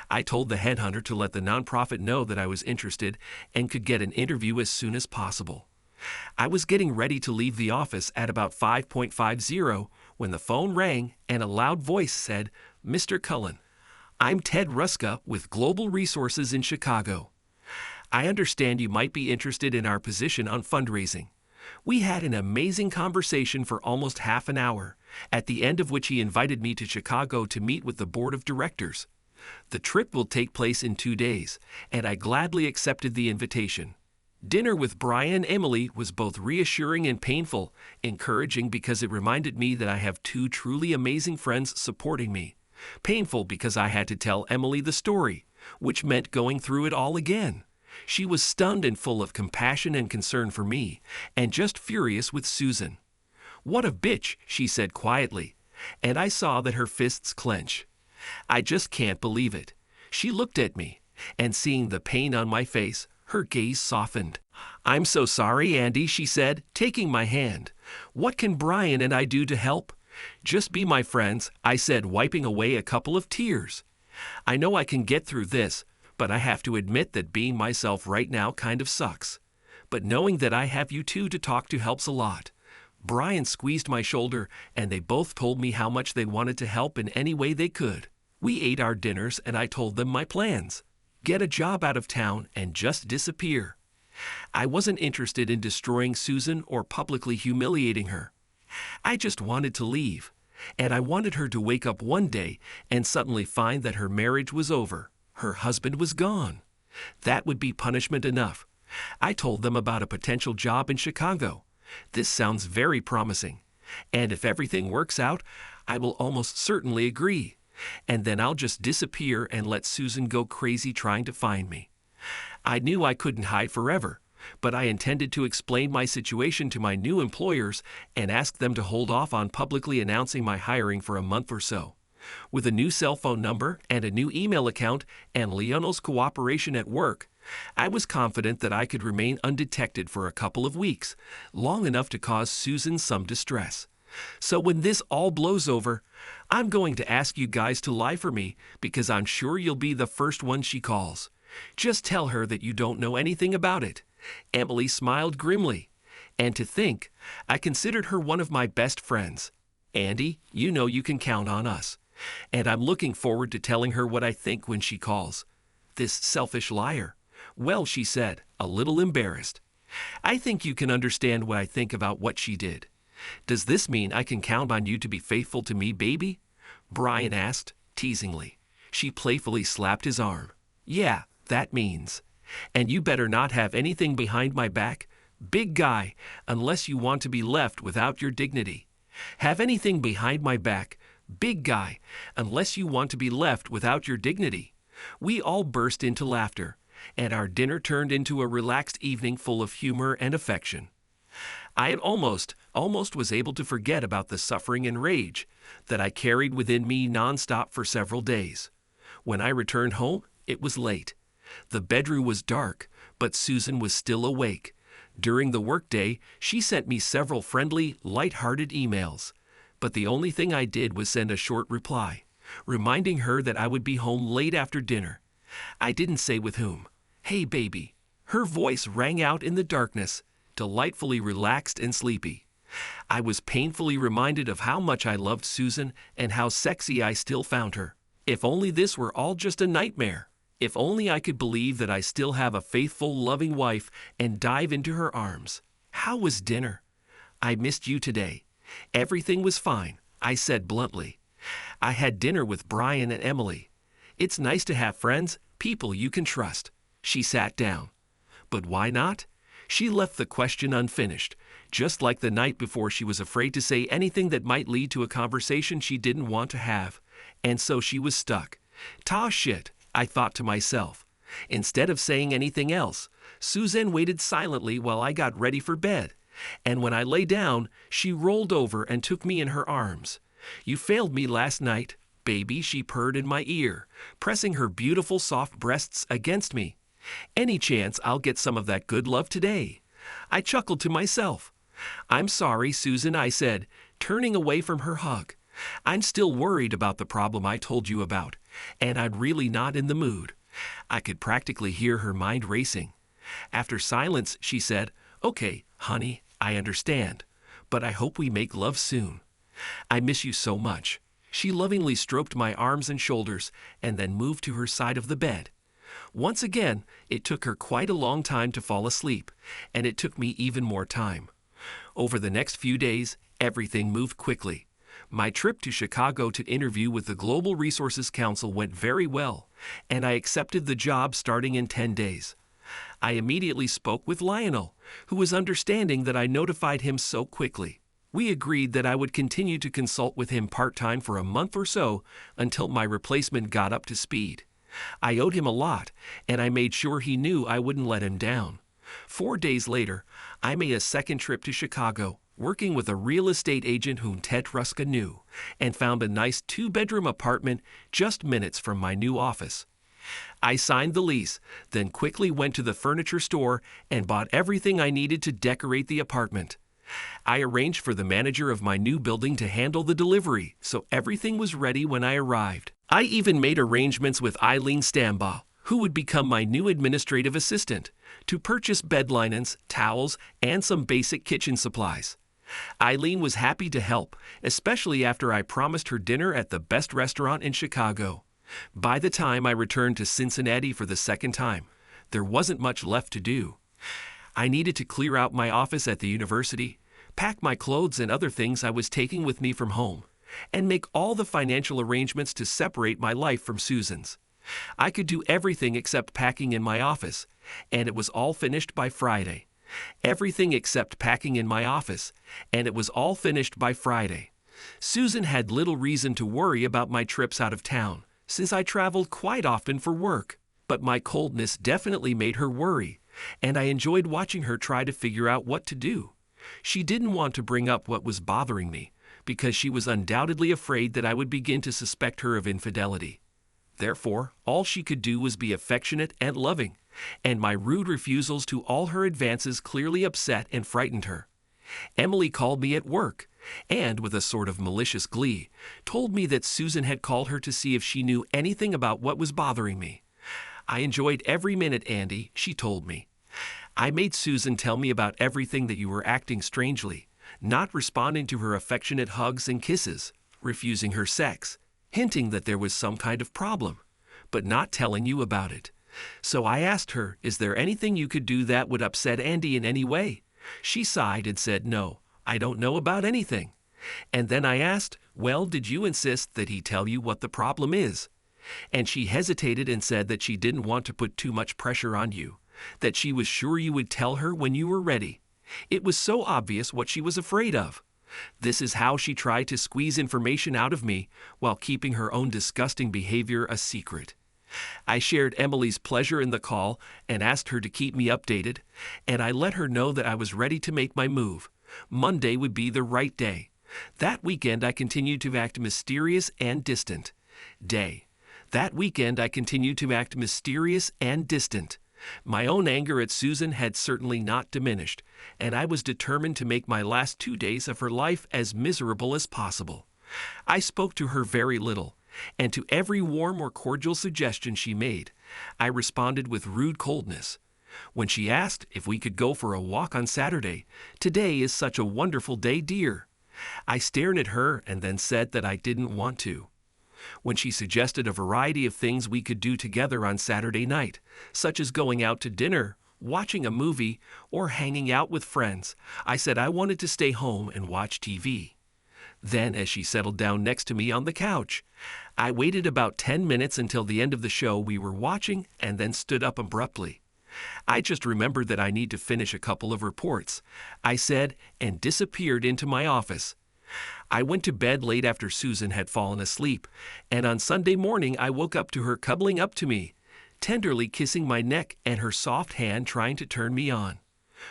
I told the headhunter to let the nonprofit know that I was interested and could get an interview as soon as possible. I was getting ready to leave the office at about 5:50 when the phone rang and a loud voice said, "Mr. Cullen, I'm Ted Ruska with Global Resources in Chicago. I understand you might be interested in our position on fundraising." We had an amazing conversation for almost half an hour, at the end of which he invited me to Chicago to meet with the board of directors. The trip will take place in 2 days, and I gladly accepted the invitation. Dinner with Brian and Emily was both reassuring and painful, encouraging because it reminded me that I have 2 truly amazing friends supporting me. Painful because I had to tell Emily the story, which meant going through it all again. She was stunned and full of compassion and concern for me, and just furious with Susan. "What a bitch," she said quietly, and I saw that her fists clench. I just can't believe it. She looked at me, and seeing the pain on my face, her gaze softened. "I'm so sorry, Andy," she said, taking my hand. "What can Brian and I do to help?" "Just be my friends," I said, wiping away a couple of tears. "I know I can get through this, but I have to admit that being myself right now kind of sucks. But knowing that I have you 2 to talk to helps a lot." Brian squeezed my shoulder, and they both told me how much they wanted to help in any way they could. We ate our dinners, and I told them my plans. Get a job out of town and just disappear. I wasn't interested in destroying Susan or publicly humiliating her. I just wanted to leave, and I wanted her to wake up one day and suddenly find that her marriage was over. Her husband was gone. That would be punishment enough. I told them about a potential job in Chicago. This sounds very promising, and if everything works out, I will almost certainly agree, and then I'll just disappear and let Susan go crazy trying to find me. I knew I couldn't hide forever, but I intended to explain my situation to my new employers and ask them to hold off on publicly announcing my hiring for a month or so. With a new cell phone number and a new email account and Leonel's cooperation at work, I was confident that I could remain undetected for a couple of weeks, long enough to cause Susan some distress. So when this all blows over, I'm going to ask you guys to lie for me because I'm sure you'll be the first one she calls. Just tell her that you don't know anything about it." Emily smiled grimly. "And to think, I considered her one of my best friends. Andy, you know you can count on us. And I'm looking forward to telling her what I think when she calls." "This selfish liar." "Well," she said, a little embarrassed, "I think you can understand what I think about what she did. Does this mean I can count on you to be faithful to me, baby?" Brian asked, teasingly. She playfully slapped his arm. "Yeah, that means. And you better not have anything behind my back, big guy, unless you want to be left without your dignity. Have anything behind my back, big guy, unless you want to be left without your dignity." We all burst into laughter, and our dinner turned into a relaxed evening full of humor and affection. I had almost was able to forget about the suffering and rage that I carried within me nonstop for several days. When I returned home, it was late. The bedroom was dark, but Susan was still awake. During the workday, she sent me several friendly, light-hearted emails. But the only thing I did was send a short reply, reminding her that I would be home late after dinner. I didn't say with whom. "Hey, baby." Her voice rang out in the darkness, delightfully relaxed and sleepy. I was painfully reminded of how much I loved Susan and how sexy I still found her. If only this were all just a nightmare. If only I could believe that I still have a faithful, loving wife and dive into her arms. How was dinner? "I missed you today." "Everything was fine," I said bluntly. "I had dinner with Brian and Emily. It's nice to have friends, people you can trust." She sat down. "But why not?" She left the question unfinished, just like the night before she was afraid to say anything that might lead to a conversation she didn't want to have. And so she was stuck. "Ta shit," I thought to myself. Instead of saying anything else, Susan waited silently while I got ready for bed, and when I lay down, she rolled over and took me in her arms. "You failed me last night, baby," she purred in my ear, pressing her beautiful soft breasts against me. "Any chance I'll get some of that good love today?" I chuckled to myself. "I'm sorry, Susan," I said, turning away from her hug. "I'm still worried about the problem I told you about, and I'm really not in the mood." I could practically hear her mind racing. After silence, she said, "Okay, honey, I understand, but I hope we make love soon. I miss you so much." She lovingly stroked my arms and shoulders and then moved to her side of the bed. Once again, it took her quite a long time to fall asleep, and it took me even more time. Over the next few days, everything moved quickly. My trip to Chicago to interview with the Global Resources Council went very well, and I accepted the job starting in 10 days. I immediately spoke with Lionel, who was understanding that I notified him so quickly. We agreed that I would continue to consult with him part-time for a month or so until my replacement got up to speed. I owed him a lot, and I made sure he knew I wouldn't let him down. 4 days later, I made a second trip to Chicago, working with a real estate agent whom Ted Ruska knew, and found a nice 2-bedroom apartment just minutes from my new office. I signed the lease, then quickly went to the furniture store and bought everything I needed to decorate the apartment. I arranged for the manager of my new building to handle the delivery, so everything was ready when I arrived. I even made arrangements with Eileen Stambaugh, who would become my new administrative assistant, to purchase bed linens, towels, and some basic kitchen supplies. Eileen was happy to help, especially after I promised her dinner at the best restaurant in Chicago. By the time I returned to Cincinnati for the second time, there wasn't much left to do. I needed to clear out my office at the university, pack my clothes and other things I was taking with me from home, and make all the financial arrangements to separate my life from Susan's. I could do everything except packing in my office, and it was all finished by Friday. Everything except packing in my office, and it was all finished by Friday. Susan had little reason to worry about my trips out of town, since I traveled quite often for work. But my coldness definitely made her worry, and I enjoyed watching her try to figure out what to do. She didn't want to bring up what was bothering me, because she was undoubtedly afraid that I would begin to suspect her of infidelity. Therefore, all she could do was be affectionate and loving, and my rude refusals to all her advances clearly upset and frightened her. Emily called me at work, and, with a sort of malicious glee, told me that Susan had called her to see if she knew anything about what was bothering me. "I enjoyed every minute, Andy," she told me. "I made Susan tell me about everything that you were acting strangely, not responding to her affectionate hugs and kisses, refusing her sex, hinting that there was some kind of problem, but not telling you about it. So I asked her, is there anything you could do that would upset Andy in any way? She sighed and said, no, I don't know about anything. And then I asked, well, did you insist that he tell you what the problem is? And she hesitated and said that she didn't want to put too much pressure on you, that she was sure you would tell her when you were ready. It was so obvious what she was afraid of. This is how she tried to squeeze information out of me while keeping her own disgusting behavior a secret. I shared Emily's pleasure in the call and asked her to keep me updated, and I let her know that I was ready to make my move. Monday would be the right day. That weekend I continued to act mysterious and distant. That weekend I continued to act mysterious and distant. My own anger at Susan had certainly not diminished, and I was determined to make my last 2 days of her life as miserable as possible. I spoke to her very little, and to every warm or cordial suggestion she made, I responded with rude coldness. When she asked if we could go for a walk on Saturday, "Today is such a wonderful day, dear," I stared at her and then said that I didn't want to. When she suggested a variety of things we could do together on Saturday night, such as going out to dinner, watching a movie, or hanging out with friends, I said I wanted to stay home and watch TV. Then, as she settled down next to me on the couch, I waited about 10 minutes until the end of the show we were watching and then stood up abruptly. I just remembered that I need to finish a couple of reports, I said, and disappeared into my office. I went to bed late after Susan had fallen asleep, and on Sunday morning I woke up to her cuddling up to me. tenderly kissing my neck and her soft hand trying to turn me on.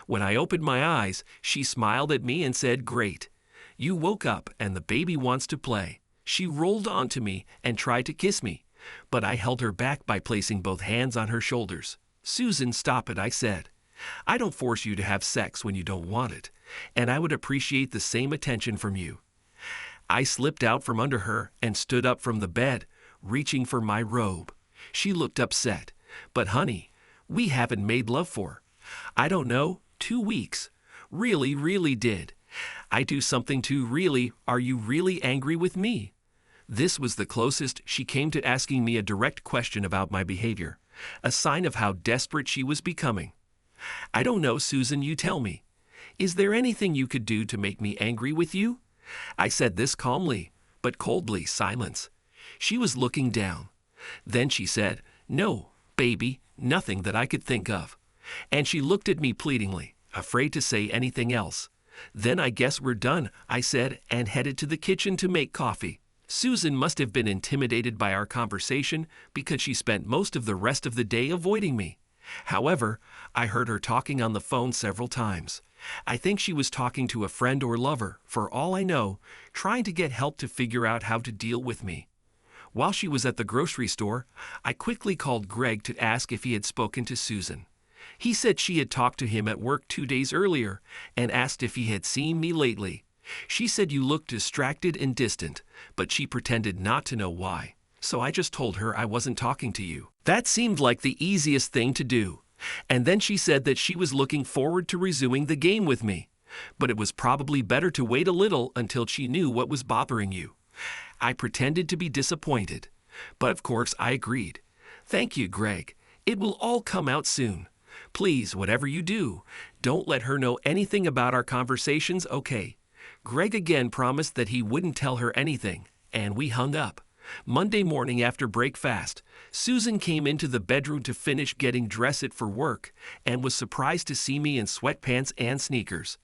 When I opened my eyes, she smiled at me and said, "Great. You woke up and the baby wants to play." She rolled onto me and tried to kiss me, but I held her back by placing both hands on her shoulders. "Susan, stop it," I said. "I don't force you to have sex when you don't want it, and I would appreciate the same attention from you." I slipped out from under her and stood up from the bed, reaching for my robe. She looked upset. "But honey, we haven't made love for, I don't know, 2 weeks. Really did. I do something too really. Are you really angry with me?" This was the closest she came to asking me a direct question about my behavior, a sign of how desperate she was becoming. "I don't know, Susan, you tell me. Is there anything you could do to make me angry with you?" I said this calmly, but coldly. Silence. She was looking down. Then she said, "No, baby, nothing that I could think of." And she looked at me pleadingly, afraid to say anything else. "Then I guess we're done," I said, and headed to the kitchen to make coffee. Susan must have been intimidated by our conversation because she spent most of the rest of the day avoiding me. However, I heard her talking on the phone several times. I think she was talking to a friend or lover, for all I know, trying to get help to figure out how to deal with me. While she was at the grocery store, I quickly called Greg to ask if he had spoken to Susan. He said she had talked to him at work 2 days earlier and asked if he had seen me lately. She said you looked distracted and distant, but she pretended not to know why. So I just told her I wasn't talking to you. That seemed like the easiest thing to do. And then she said that she was looking forward to resuming the game with me. But it was probably better to wait a little until she knew what was bothering you. I pretended to be disappointed. But of course I agreed. "Thank you, Greg. It will all come out soon. Please, whatever you do, don't let her know anything about our conversations, okay?" Greg again promised that he wouldn't tell her anything, and we hung up. Monday morning after breakfast, Susan came into the bedroom to finish getting dressed for work and was surprised to see me in sweatpants and sneakers.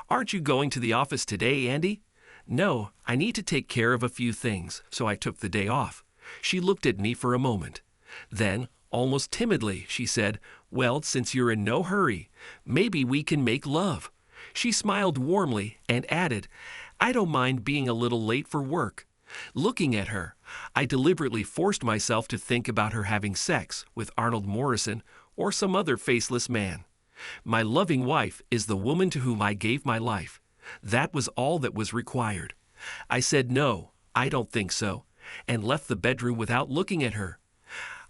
"Aren't you going to the office today, Andy?" "No, I need to take care of a few things, so I took the day off." She looked at me for a moment. Then, almost timidly, she said, "Well, since you're in no hurry, maybe we can make love." She smiled warmly and added, "I don't mind being a little late for work." Looking at her, I deliberately forced myself to think about her having sex with Arnold Morrison or some other faceless man. My loving wife is the woman to whom I gave my life. That was all that was required. I said, "No, I don't think so," and left the bedroom without looking at her.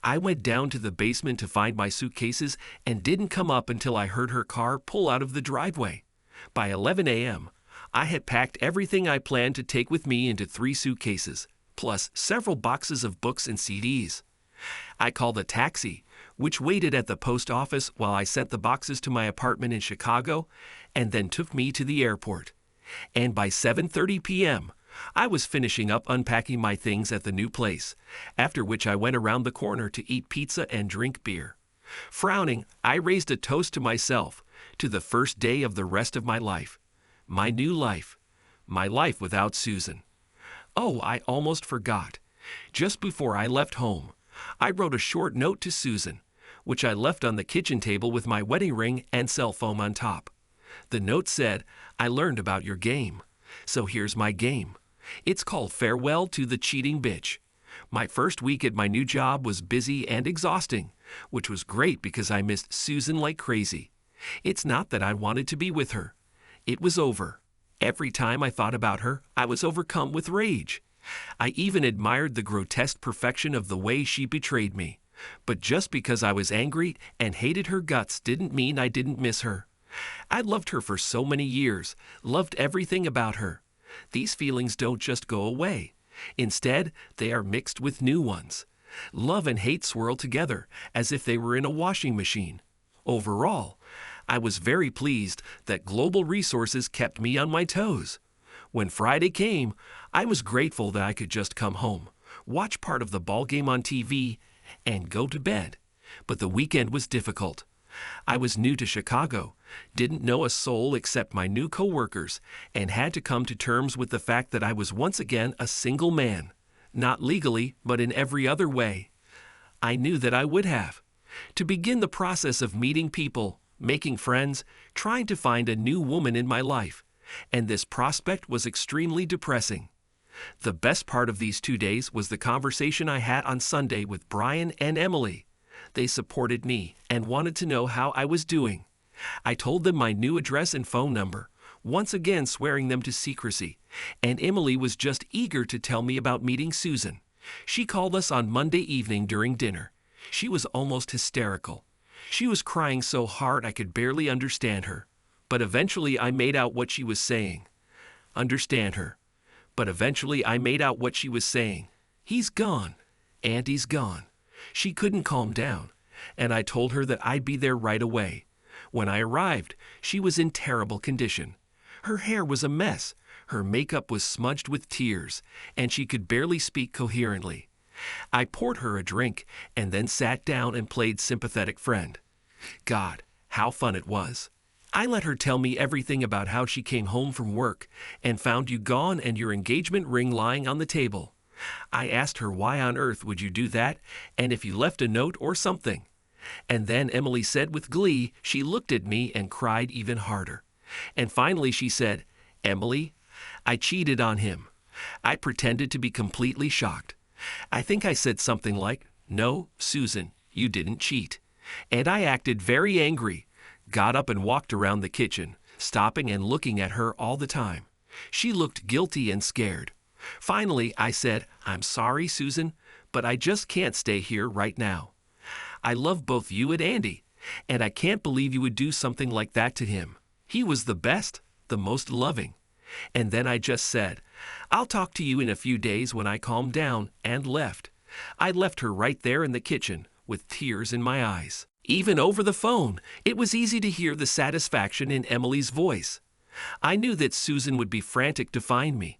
I went down to the basement to find my suitcases and didn't come up until I heard her car pull out of the driveway. By 11 a.m., I had packed everything I planned to take with me into 3 suitcases, plus several boxes of books and CDs. I called a taxi, which waited at the post office while I sent the boxes to my apartment in Chicago and then took me to the airport. And by 7:30 p.m., I was finishing up unpacking my things at the new place, after which I went around the corner to eat pizza and drink beer. Frowning, I raised a toast to myself, to the first day of the rest of my life. My new life. My life without Susan. Oh, I almost forgot. Just before I left home, I wrote a short note to Susan, which I left on the kitchen table with my wedding ring and cell phone on top. The note said, "I learned about your game. So here's my game. It's called Farewell to the Cheating Bitch. My first week at my new job was busy and exhausting, which was great because I missed Susan like crazy. It's not that I wanted to be with her. It was over. Every time I thought about her, I was overcome with rage. I even admired the grotesque perfection of the way she betrayed me. But just because I was angry and hated her guts didn't mean I didn't miss her. I loved her for so many years, loved everything about her. These feelings don't just go away. Instead, they are mixed with new ones. Love and hate swirl together as if they were in a washing machine. Overall, I was very pleased that global resources kept me on my toes. When Friday came, I was grateful that I could just come home, watch part of the ball game on TV, and go to bed. But the weekend was difficult. I was new to Chicago, didn't know a soul except my new coworkers, and had to come to terms with the fact that I was once again a single man. Not legally, but in every other way. I knew that I would have. to begin the process of meeting people, making friends, trying to find a new woman in my life, and this prospect was extremely depressing. The best part of these 2 days was the conversation I had on Sunday with Brian and Emily. They supported me and wanted to know how I was doing. I told them my new address and phone number, once again swearing them to secrecy, and Emily was just eager to tell me about meeting Susan. She called us on Monday evening during dinner. She was almost hysterical. She was crying so hard I could barely understand her. But eventually I made out what she was saying. Understand her. But eventually I made out what she was saying. He's gone. Andy's gone. She couldn't calm down, and I told her that I'd be there right away. When I arrived, she was in terrible condition. Her hair was a mess, her makeup was smudged with tears, and she could barely speak coherently. I poured her a drink and then sat down and played sympathetic friend. God, how fun it was. I let her tell me everything about how she came home from work and found you gone and your engagement ring lying on the table. I asked her why on earth would you do that, and if you left a note or something. And then Emily said with glee she looked at me and cried even harder. And finally she said, Emily, I cheated on him. I pretended to be completely shocked. I think I said something like, no, Susan, you didn't cheat. And I acted very angry, got up and walked around the kitchen, stopping and looking at her all the time. She looked guilty and scared. Finally, I said, I'm sorry, Susan, but I just can't stay here right now. I love both you and Andy, and I can't believe you would do something like that to him. He was the best, the most loving. And then I just said, I'll talk to you in a few days when I calm down, and left. I left her right there in the kitchen, with tears in my eyes. Even over the phone, it was easy to hear the satisfaction in Emily's voice. I knew that Susan would be frantic to find me.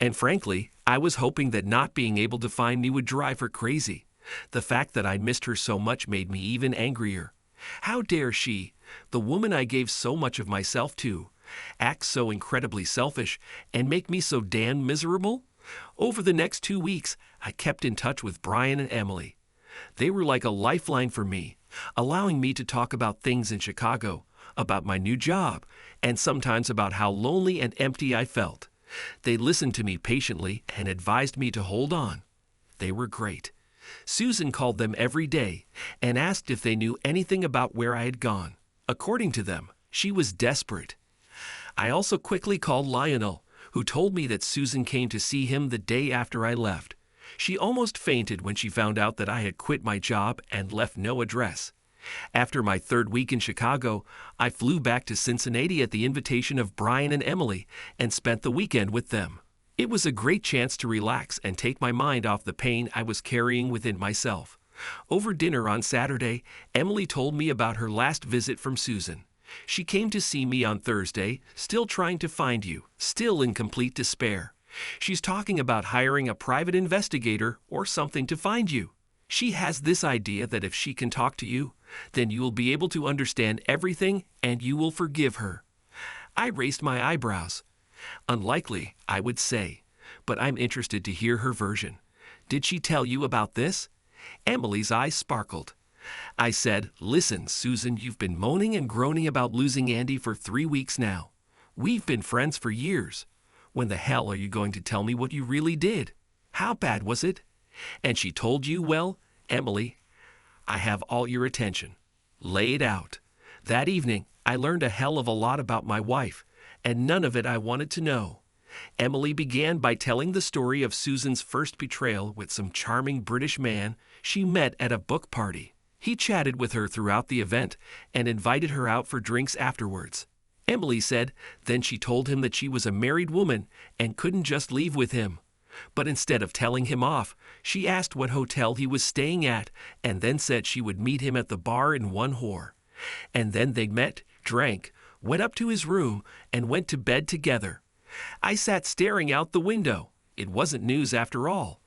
And frankly, I was hoping that not being able to find me would drive her crazy. The fact that I missed her so much made me even angrier. How dare she, the woman I gave so much of myself to, act so incredibly selfish and make me so damn miserable? Over the next 2 weeks, I kept in touch with Brian and Emily. They were like a lifeline for me, allowing me to talk about things in Chicago, about my new job, and sometimes about how lonely and empty I felt. They listened to me patiently and advised me to hold on. They were great. Susan called them every day and asked if they knew anything about where I had gone. According to them, she was desperate. I also quickly called Lionel, who told me that Susan came to see him the day after I left. She almost fainted when she found out that I had quit my job and left no address. After my 3rd week in Chicago, I flew back to Cincinnati at the invitation of Brian and Emily and spent the weekend with them. It was a great chance to relax and take my mind off the pain I was carrying within myself. Over dinner on Saturday, Emily told me about her last visit from Susan. She came to see me on Thursday, still trying to find you, still in complete despair. She's talking about hiring a private investigator or something to find you. She has this idea that if she can talk to you, then you will be able to understand everything and you will forgive her. I raised my eyebrows. Unlikely, I would say, but I'm interested to hear her version. Did she tell you about this? Emily's eyes sparkled. I said, listen, Susan, you've been moaning and groaning about losing Andy for 3 weeks now. We've been friends for years. When the hell are you going to tell me what you really did? How bad was it? And she told you, well, Emily, I have all your attention. Lay it out. That evening, I learned a hell of a lot about my wife, and none of it I wanted to know. Emily began by telling the story of Susan's first betrayal with some charming British man she met at a book party. He chatted with her throughout the event and invited her out for drinks afterwards. Emily said then she told him that she was a married woman and couldn't just leave with him. But instead of telling him off, she asked what hotel he was staying at and then said she would meet him at the bar in one whore. And then they met, drank, went up to his room, and went to bed together. I sat staring out the window. It wasn't news after all.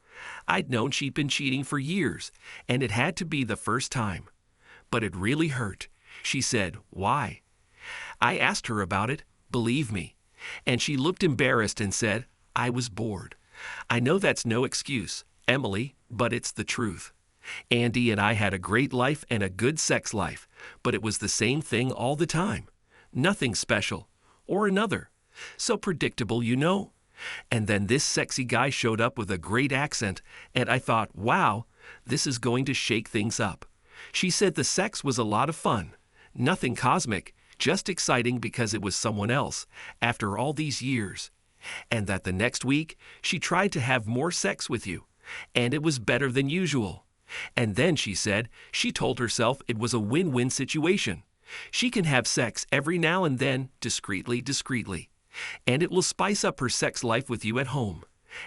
I'd known she'd been cheating for years, and it had to be the first time. But it really hurt. She said, why? I asked her about it, believe me. And she looked embarrassed and said, I was bored. I know that's no excuse, Emily, but it's the truth. Andy and I had a great life and a good sex life, but it was the same thing all the time. Nothing special. Or another. So predictable, you know. And then this sexy guy showed up with a great accent, and I thought, wow, this is going to shake things up. She said the sex was a lot of fun. Nothing cosmic, just exciting because it was someone else, after all these years. And that the next week, she tried to have more sex with you, and it was better than usual. And then she said she told herself it was a win-win situation. She can have sex every now and then, discreetly. And it will spice up her sex life with you at home.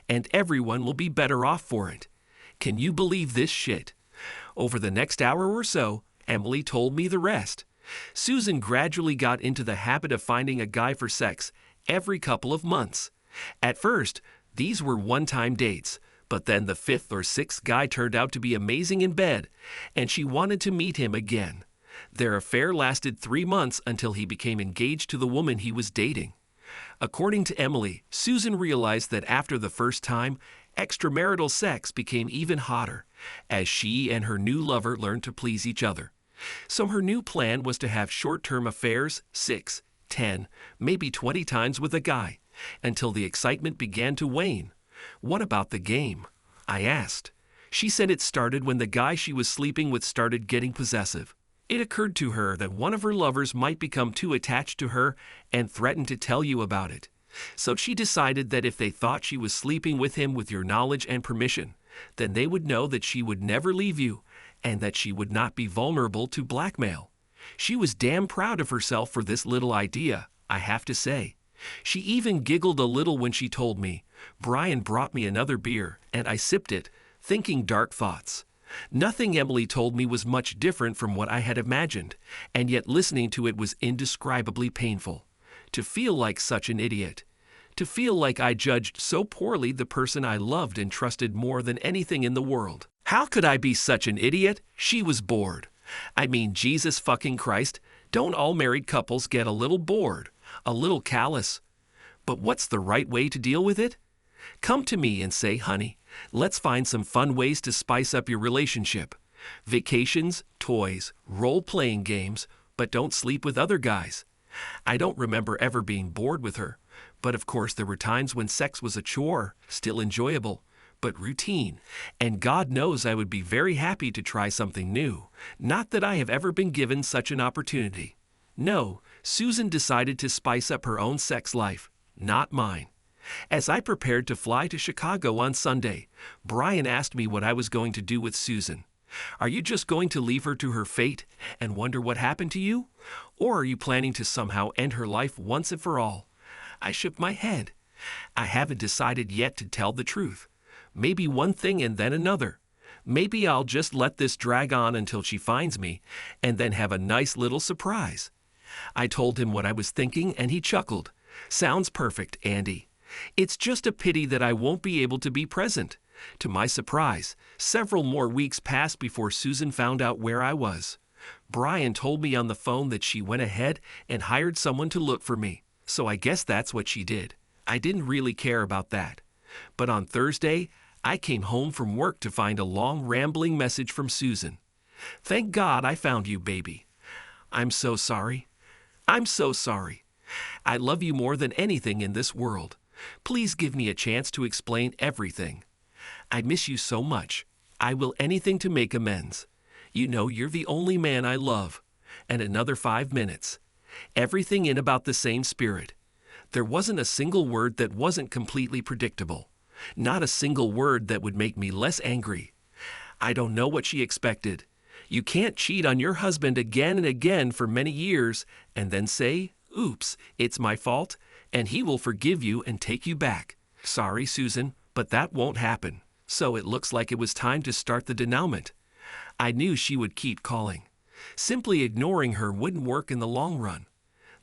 And everyone will be better off for it. Can you believe this shit? Over the next hour or so, Emily told me the rest. Susan gradually got into the habit of finding a guy for sex every couple of months. At first, these were one-time dates, but then the fifth or sixth guy turned out to be amazing in bed, and she wanted to meet him again. Their affair lasted 3 months until he became engaged to the woman he was dating. According to Emily, Susan realized that after the first time, extramarital sex became even hotter, as she and her new lover learned to please each other. So her new plan was to have short-term affairs 6, 10, maybe 20 times with a guy, until the excitement began to wane. What about the game? I asked. She said it started when the guy she was sleeping with started getting possessive. It occurred to her that one of her lovers might become too attached to her and threaten to tell you about it. So she decided that if they thought she was sleeping with him with your knowledge and permission, then they would know that she would never leave you and that she would not be vulnerable to blackmail. She was damn proud of herself for this little idea, I have to say. She even giggled a little when she told me, "Brian brought me another beer, and I sipped it, thinking dark thoughts." Nothing Emily told me was much different from what I had imagined, and yet listening to it was indescribably painful. To feel like such an idiot. To feel like I judged so poorly the person I loved and trusted more than anything in the world. How could I be such an idiot? She was bored. I mean, Jesus fucking Christ, don't all married couples get a little bored, a little callous? But what's the right way to deal with it? Come to me and say, honey, let's find some fun ways to spice up your relationship. Vacations, toys, role-playing games, but don't sleep with other guys. I don't remember ever being bored with her, but of course there were times when sex was a chore, still enjoyable, but routine, and God knows I would be very happy to try something new. Not that I have ever been given such an opportunity. No, Susan decided to spice up her own sex life, not mine. As I prepared to fly to Chicago on Sunday, Brian asked me what I was going to do with Susan. Are you just going to leave her to her fate and wonder what happened to you? Or are you planning to somehow end her life once and for all? I shook my head. I haven't decided yet, to tell the truth. Maybe one thing and then another. Maybe I'll just let this drag on until she finds me and then have a nice little surprise. I told him what I was thinking and he chuckled. Sounds perfect, Andy. It's just a pity that I won't be able to be present. To my surprise, several more weeks passed before Susan found out where I was. Brian told me on the phone that she went ahead and hired someone to look for me, so I guess that's what she did. I didn't really care about that. But on Thursday, I came home from work to find a long, rambling message from Susan. Thank God I found you, baby. I'm so sorry. I'm so sorry. I love you more than anything in this world. Please give me a chance to explain everything. I miss you so much. I will anything to make amends. You know you're the only man I love. And another 5 minutes. Everything in about the same spirit. There wasn't a single word that wasn't completely predictable. Not a single word that would make me less angry. I don't know what she expected. You can't cheat on your husband again and again for many years and then say, oops, it's my fault, and he will forgive you and take you back. Sorry, Susan, but that won't happen. So it looks like it was time to start the denouement. I knew she would keep calling. Simply ignoring her wouldn't work in the long run.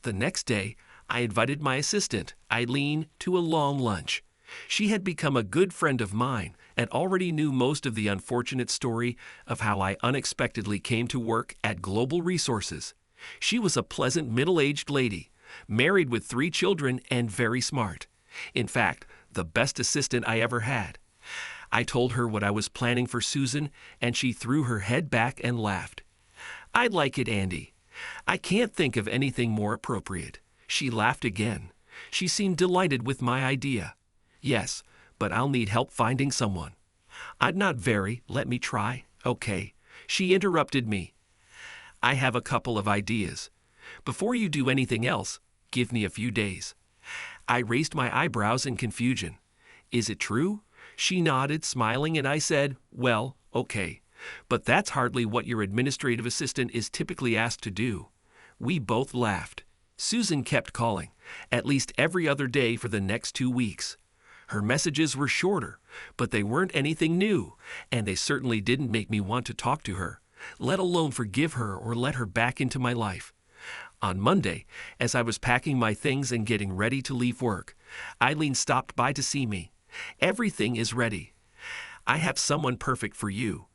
The next day, I invited my assistant, Eileen, to a long lunch. She had become a good friend of mine and already knew most of the unfortunate story of how I unexpectedly came to work at Global Resources. She was a pleasant middle-aged lady, married with 3 children and very smart. In fact, the best assistant I ever had. I told her what I was planning for Susan, and she threw her head back and laughed. "I like it, Andy. I can't think of anything more appropriate." She laughed again. She seemed delighted with my idea. "Yes, but I'll need help finding someone." "I'm not very, let me try." "Okay." She interrupted me. "I have a couple of ideas. Before you do anything else, give me a few days." I raised my eyebrows in confusion. "Is it true?" She nodded, smiling, and I said, "Well, okay. But that's hardly what your administrative assistant is typically asked to do." We both laughed. Susan kept calling, at least every other day for the next 2 weeks. Her messages were shorter, but they weren't anything new, and they certainly didn't make me want to talk to her, let alone forgive her or let her back into my life. On Monday, as I was packing my things and getting ready to leave work, Eileen stopped by to see me. "Everything is ready. I have someone perfect for you.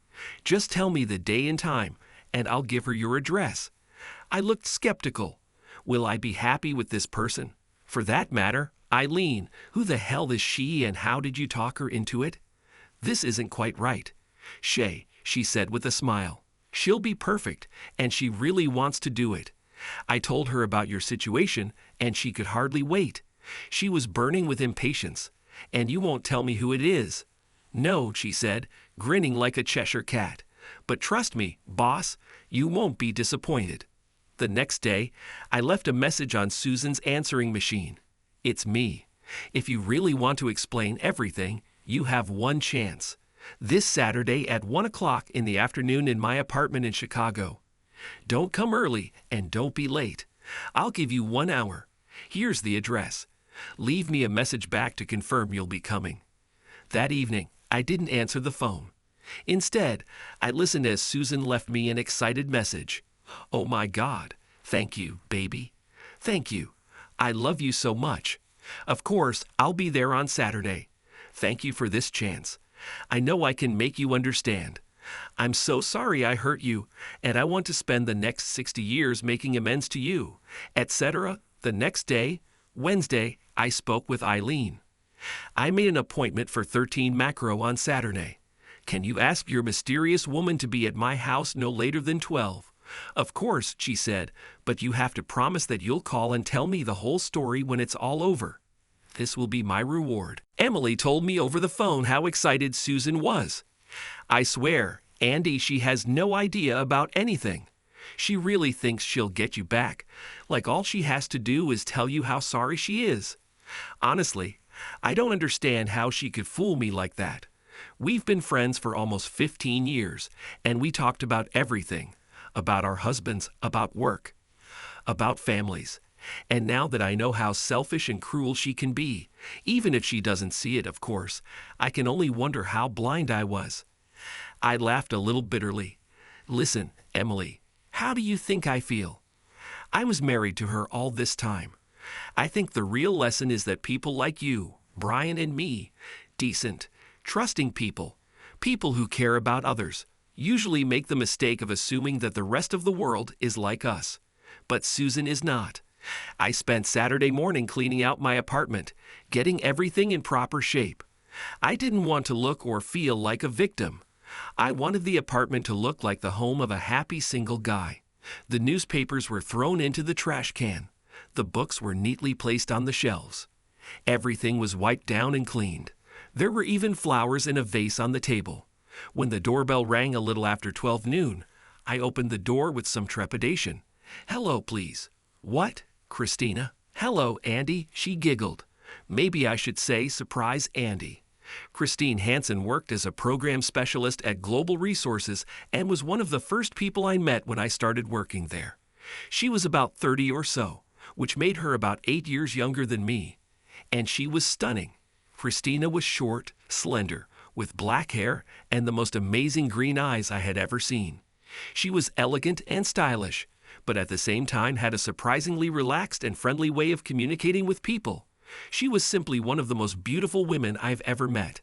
Just tell me the day and time, and I'll give her your address." I looked skeptical. Will I be happy with this person? For that matter, Eileen, who the hell is she and how did you talk her into it? This isn't quite right. "Shay," she said with a smile. "She'll be perfect, and she really wants to do it. I told her about your situation, and she could hardly wait. She was burning with impatience. And you won't tell me who it is." "No," she said, grinning like a Cheshire cat. "But trust me, boss, you won't be disappointed." The next day, I left a message on Susan's answering machine. "It's me. If you really want to explain everything, you have one chance. This Saturday at 1 o'clock in the afternoon in my apartment in Chicago. Don't come early and don't be late. I'll give you 1 hour. Here's the address. Leave me a message back to confirm you'll be coming." That evening, I didn't answer the phone. Instead, I listened as Susan left me an excited message. "Oh my God. Thank you, baby. Thank you. I love you so much. Of course, I'll be there on Saturday. Thank you for this chance. I know I can make you understand. I'm so sorry I hurt you, and I want to spend the next 60 years making amends to you," etc. The next day, Wednesday, I spoke with Eileen. "I made an appointment for 13 macro on Saturday. Can you ask your mysterious woman to be at my house no later than 12? "Of course," she said, "but you have to promise that you'll call and tell me the whole story when it's all over. This will be my reward." Emily told me over the phone how excited Susan was. I swear, Andy, she has no idea about anything. She really thinks she'll get you back, like all she has to do is tell you how sorry she is. Honestly, I don't understand how she could fool me like that. We've been friends for almost 15 years, and we talked about everything. About our husbands, about work, about families. And now that I know how selfish and cruel she can be, even if she doesn't see it, of course, I can only wonder how blind I was. I laughed a little bitterly. "Listen, Emily, how do you think I feel? I was married to her all this time. I think the real lesson is that people like you, Brian and me, decent, trusting people, people who care about others, usually make the mistake of assuming that the rest of the world is like us. But Susan is not. I spent Saturday morning cleaning out my apartment, getting everything in proper shape. I didn't want to look or feel like a victim. I wanted the apartment to look like the home of a happy single guy. The newspapers were thrown into the trash can. The books were neatly placed on the shelves. Everything was wiped down and cleaned. There were even flowers in a vase on the table. When the doorbell rang a little after 12 noon, I opened the door with some trepidation. "Hello, please." "What?" "Christina." "Hello, Andy," she giggled. Maybe I should say surprise Andy. Christine Hansen worked as a program specialist at Global Resources and was one of the first people I met when I started working there. She was about 30 or so, which made her about 8 years younger than me. And she was stunning. Christina was short, slender, with black hair and the most amazing green eyes I had ever seen. She was elegant and stylish, but at the same time had a surprisingly relaxed and friendly way of communicating with people. She was simply one of the most beautiful women I've ever met.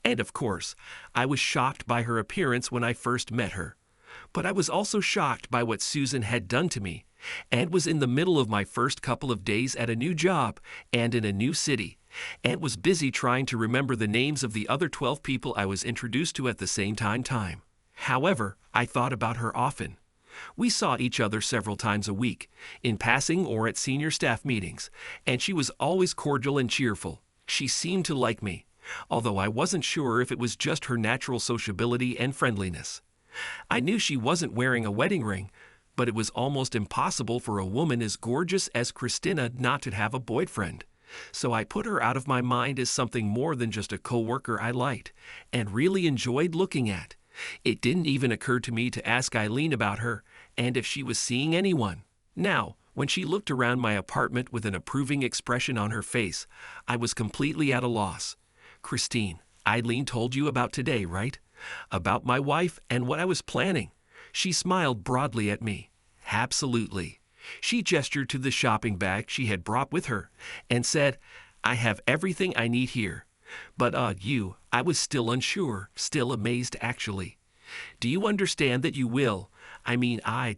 And of course, I was shocked by her appearance when I first met her. But I was also shocked by what Susan had done to me, and was in the middle of my first couple of days at a new job and in a new city, and was busy trying to remember the names of the other 12 people I was introduced to at the same time. However, I thought about her often. We saw each other several times a week, in passing or at senior staff meetings, and she was always cordial and cheerful. She seemed to like me, although I wasn't sure if it was just her natural sociability and friendliness. I knew she wasn't wearing a wedding ring, but it was almost impossible for a woman as gorgeous as Christina not to have a boyfriend. So I put her out of my mind as something more than just a co-worker I liked and really enjoyed looking at. It didn't even occur to me to ask Eileen about her and if she was seeing anyone. Now, when she looked around my apartment with an approving expression on her face, I was completely at a loss. "Christine, Eileen told you about today, right? About my wife and what I was planning." She smiled broadly at me. "Absolutely." She gestured to the shopping bag she had brought with her and said, "I have everything I need here." But I was still unsure, still amazed actually. "Do you understand that you will?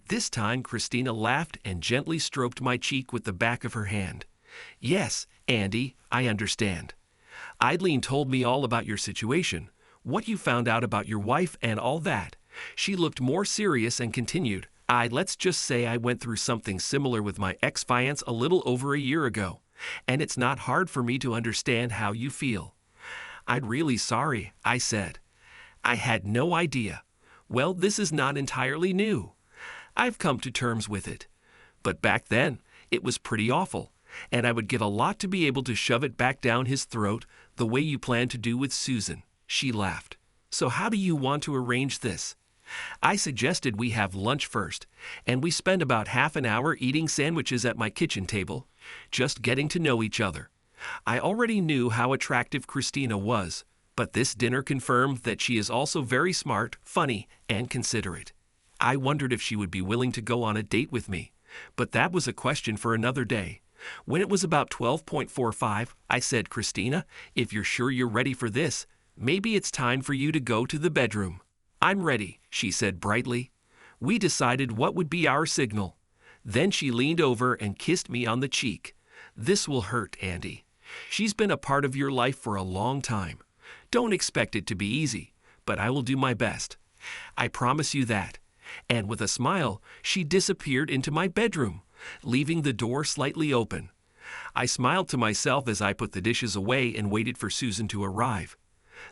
This time Christina laughed and gently stroked my cheek with the back of her hand. "Yes, Andy, I understand. Eileen told me all about your situation, what you found out about your wife and all that." She looked more serious and continued, Let's just say I went through something similar with my ex-fiance a little over a year ago, and it's not hard for me to understand how you feel." "I'm really sorry," I said. "I had no idea." "Well, this is not entirely new. I've come to terms with it. But back then, it was pretty awful, and I would give a lot to be able to shove it back down his throat the way you plan to do with Susan." She laughed. "So how do you want to arrange this?" I suggested we have lunch first, and we spend about half an hour eating sandwiches at my kitchen table, just getting to know each other. I already knew how attractive Christina was, but this dinner confirmed that she is also very smart, funny, and considerate. I wondered if she would be willing to go on a date with me, but that was a question for another day. When it was about 12:45, I said, "Christina, if you're sure you're ready for this, maybe it's time for you to go to the bedroom." "I'm ready," she said brightly. We decided what would be our signal. Then she leaned over and kissed me on the cheek. "This will hurt, Andy. She's been a part of your life for a long time. Don't expect it to be easy, but I will do my best. I promise you that." And with a smile, she disappeared into my bedroom, leaving the door slightly open. I smiled to myself as I put the dishes away and waited for Susan to arrive.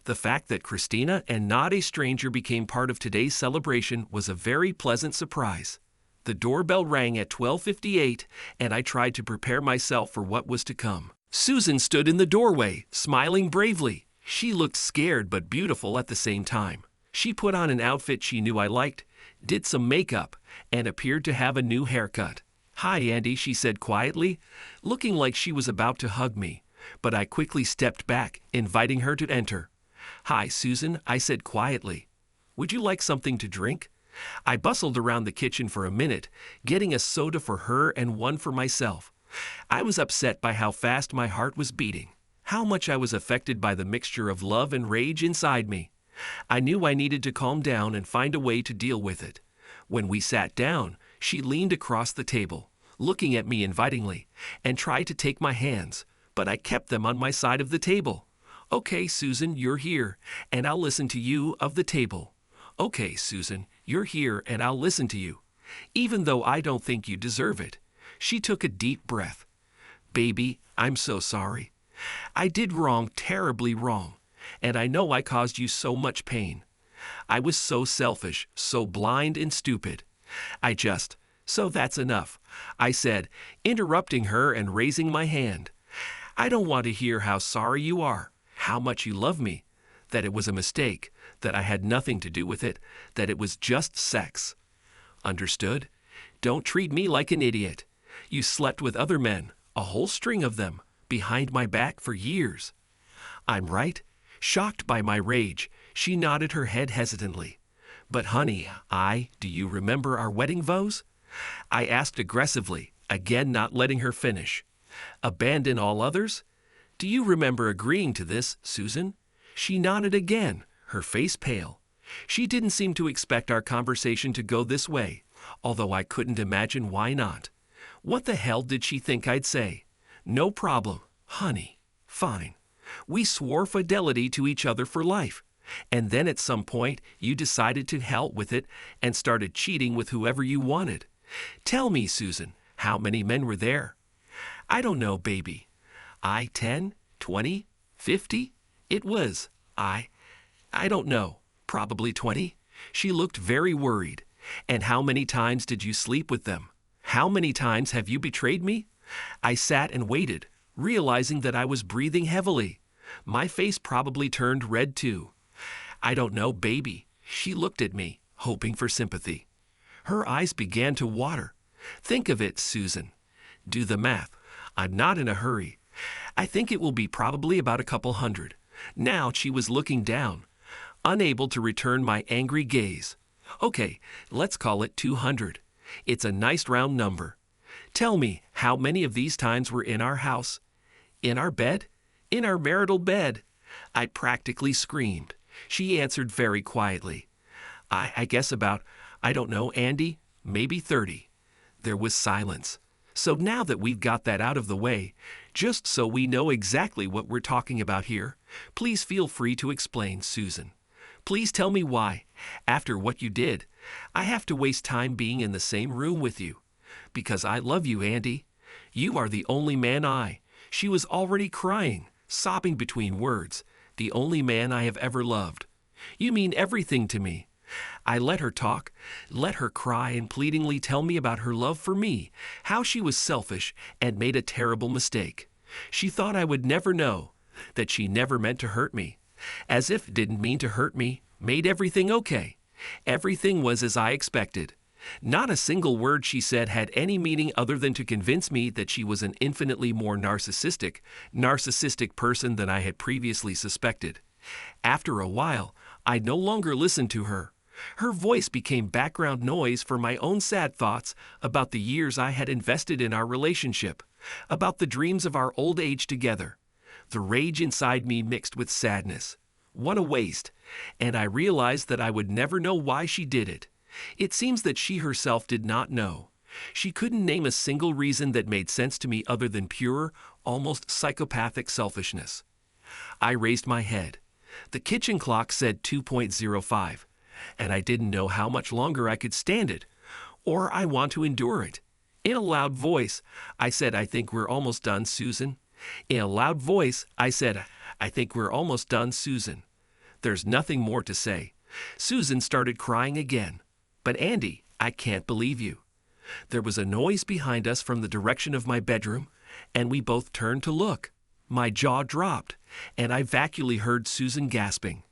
The fact that Christina and not a stranger became part of today's celebration was a very pleasant surprise. The doorbell rang at 12:58, and I tried to prepare myself for what was to come. Susan stood in the doorway, smiling bravely. She looked scared but beautiful at the same time. She put on an outfit she knew I liked, did some makeup, and appeared to have a new haircut. "Hi, Andy," she said quietly, looking like she was about to hug me, but I quickly stepped back, inviting her to enter. "Hi, Susan," I said quietly. "Would you like something to drink?" I bustled around the kitchen for a minute, getting a soda for her and one for myself. I was upset by how fast my heart was beating, how much I was affected by the mixture of love and rage inside me. I knew I needed to calm down and find a way to deal with it. When we sat down, she leaned across the table, looking at me invitingly, and tried to take my hands, but I kept them on my side of the table. "Okay, Susan, you're here, and I'll listen to you of the table. Okay, Susan, you're here, and I'll listen to you, even though I don't think you deserve it." She took a deep breath. "Baby, I'm so sorry. I did wrong, terribly wrong, and I know I caused you so much pain. I was so selfish, so blind and stupid. So that's enough," I said, interrupting her and raising my hand. "I don't want to hear how sorry you are, how much you love me, that it was a mistake, that I had nothing to do with it, that it was just sex. Understood? Don't treat me like an idiot. You slept with other men, a whole string of them, behind my back for years." "I'm right?" Shocked by my rage, she nodded her head hesitantly. "But honey, do you remember our wedding vows?" I asked aggressively, again not letting her finish. "Abandon all others? Do you remember agreeing to this, Susan?" She nodded again, her face pale. She didn't seem to expect our conversation to go this way, although I couldn't imagine why not. What the hell did she think I'd say? "No problem, honey." Fine. We swore fidelity to each other for life. And then at some point, you decided to hell with it and started cheating with whoever you wanted. Tell me, Susan, how many men were there? I don't know, baby. 10, 20, 50? It was, I don't know, probably 20. She looked very worried. And how many times did you sleep with them? How many times have you betrayed me? I sat and waited, realizing that I was breathing heavily. My face probably turned red too. I don't know, baby. She looked at me, hoping for sympathy. Her eyes began to water. Think of it, Susan. Do the math. I'm not in a hurry. I think it will be probably about a couple hundred. Now she was looking down, unable to return my angry gaze. Okay, let's call it 200. It's a nice round number. Tell me, how many of these times were in our house? In our bed? In our marital bed? I practically screamed. She answered very quietly. I guess about, I don't know, Andy, maybe 30. There was silence. So now that we've got that out of the way, just so we know exactly what we're talking about here, please feel free to explain, Susan. Please tell me why, after what you did, I have to waste time being in the same room with you. Because I love you, Andy. You are the only man She was already crying, sobbing between words. The only man I have ever loved. You mean everything to me. I let her talk, let her cry and pleadingly tell me about her love for me, how she was selfish and made a terrible mistake. She thought I would never know, that she never meant to hurt me. As if didn't mean to hurt me, made everything okay. Everything was as I expected. Not a single word she said had any meaning other than to convince me that she was an infinitely more narcissistic person than I had previously suspected. After a while, I no longer listened to her. Her voice became background noise for my own sad thoughts about the years I had invested in our relationship, about the dreams of our old age together. The rage inside me mixed with sadness. What a waste! And I realized that I would never know why she did it. It seems that she herself did not know. She couldn't name a single reason that made sense to me other than pure, almost psychopathic selfishness. I raised my head. The kitchen clock said 2:05, and I didn't know how much longer I could stand it, or I want to endure it. In a loud voice, I said, I think we're almost done, Susan. In a loud voice, I said, I think we're almost done, Susan. There's nothing more to say. Susan started crying again. But Andy, I can't believe you. There was a noise behind us from the direction of my bedroom, and we both turned to look. My jaw dropped, and I vacuously heard Susan gasping.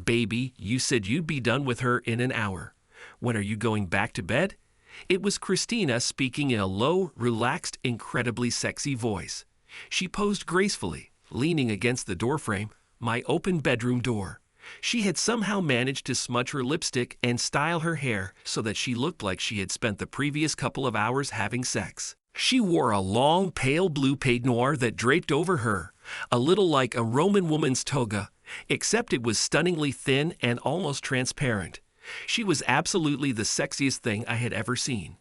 Baby, you said you'd be done with her in an hour. When are you going back to bed? It was Christina speaking in a low, relaxed, incredibly sexy voice. She posed gracefully, leaning against the doorframe, my open bedroom door. She had somehow managed to smudge her lipstick and style her hair so that she looked like she had spent the previous couple of hours having sex. She wore a long, pale blue peignoir that draped over her, a little like a Roman woman's toga, except it was stunningly thin and almost transparent. She was absolutely the sexiest thing I had ever seen.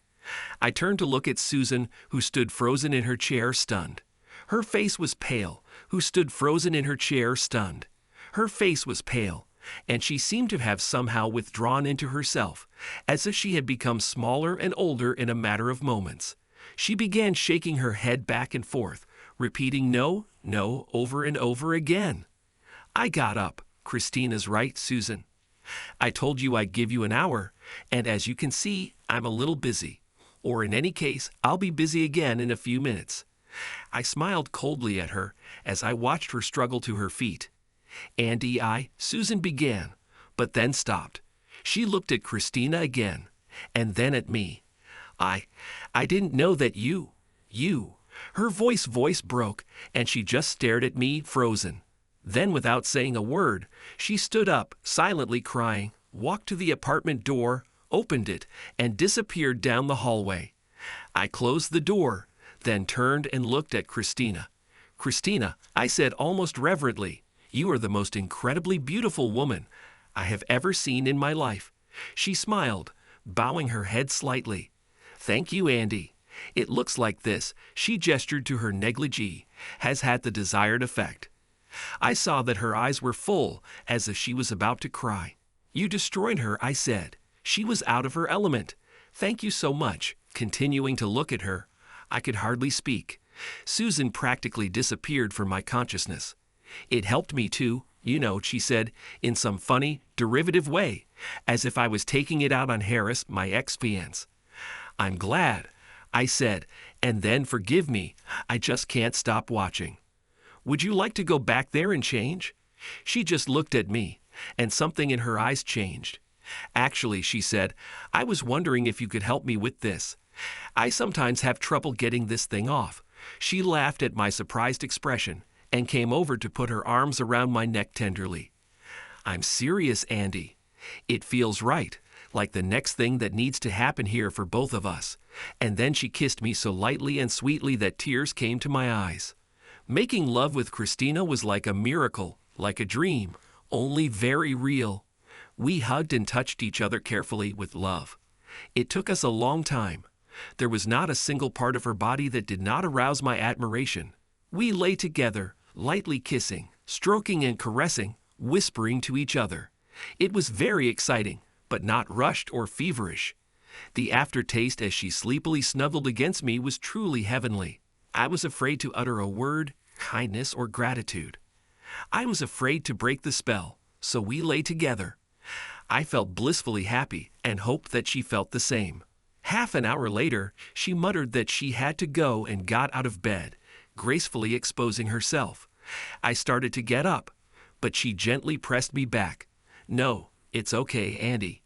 I turned to look at Susan, who stood frozen in her chair, stunned. Her face was pale, who stood frozen in her chair, stunned. Her face was pale, and she seemed to have somehow withdrawn into herself, as if she had become smaller and older in a matter of moments. She began shaking her head back and forth, repeating no, no, over and over again. I got up. Christina's right, Susan. I told you I'd give you an hour, and as you can see, I'm a little busy. Or in any case, I'll be busy again in a few minutes. I smiled coldly at her as I watched her struggle to her feet. Andy, Susan began, but then stopped. She looked at Christina again, and then at me. I didn't know that you. Her voice broke, and she just stared at me, frozen. Then, without saying a word, she stood up, silently crying, walked to the apartment door, opened it, and disappeared down the hallway. I closed the door, then turned and looked at Christina. Christina, I said almost reverently, you are the most incredibly beautiful woman I have ever seen in my life. She smiled, bowing her head slightly. Thank you, Andy. It looks like this, she gestured to her negligee, has had the desired effect. I saw that her eyes were full, as if she was about to cry. You destroyed her, I said. She was out of her element. Thank you so much. Continuing to look at her, I could hardly speak. Susan practically disappeared from my consciousness. It helped me too, she said, in some funny, derivative way, as if I was taking it out on Harris, my ex-fiance. I'm glad, I said, and then forgive me, I just can't stop watching. Would you like to go back there and change? She just looked at me, and something in her eyes changed. Actually, she said, I was wondering if you could help me with this. I sometimes have trouble getting this thing off. She laughed at my surprised expression and came over to put her arms around my neck tenderly. I'm serious, Andy. It feels right, like the next thing that needs to happen here for both of us. And then she kissed me so lightly and sweetly that tears came to my eyes. Making love with Christina was like a miracle, like a dream, only very real. We hugged and touched each other carefully with love. It took us a long time. There was not a single part of her body that did not arouse my admiration. We lay together, lightly kissing, stroking and caressing, whispering to each other. It was very exciting, but not rushed or feverish. The aftertaste as she sleepily snuggled against me was truly heavenly. I was afraid to utter a word, kindness, or gratitude. I was afraid to break the spell, so we lay together. I felt blissfully happy and hoped that she felt the same. Half an hour later, she muttered that she had to go and got out of bed, gracefully exposing herself. I started to get up, but she gently pressed me back. No, it's okay, Andy.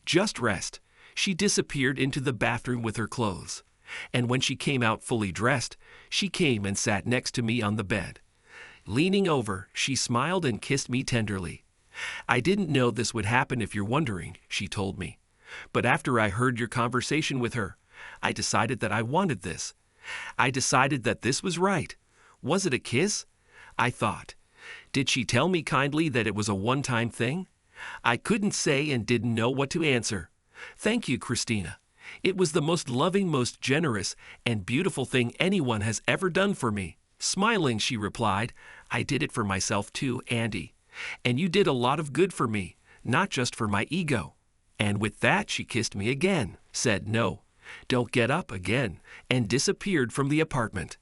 Just rest. She disappeared into the bathroom with her clothes. And when she came out fully dressed, she came and sat next to me on the bed. Leaning over, she smiled and kissed me tenderly. I didn't know this would happen if you're wondering, she told me. But after I heard your conversation with her, I decided that I wanted this. I decided that this was right. Was it a kiss? I thought. Did she tell me kindly that it was a one-time thing? I couldn't say and didn't know what to answer. Thank you, Christina. It was the most loving, most generous, and beautiful thing anyone has ever done for me. Smiling, she replied, I did it for myself too, Andy. And you did a lot of good for me, not just for my ego. And with that, she kissed me again, said no, don't get up again, and disappeared from the apartment.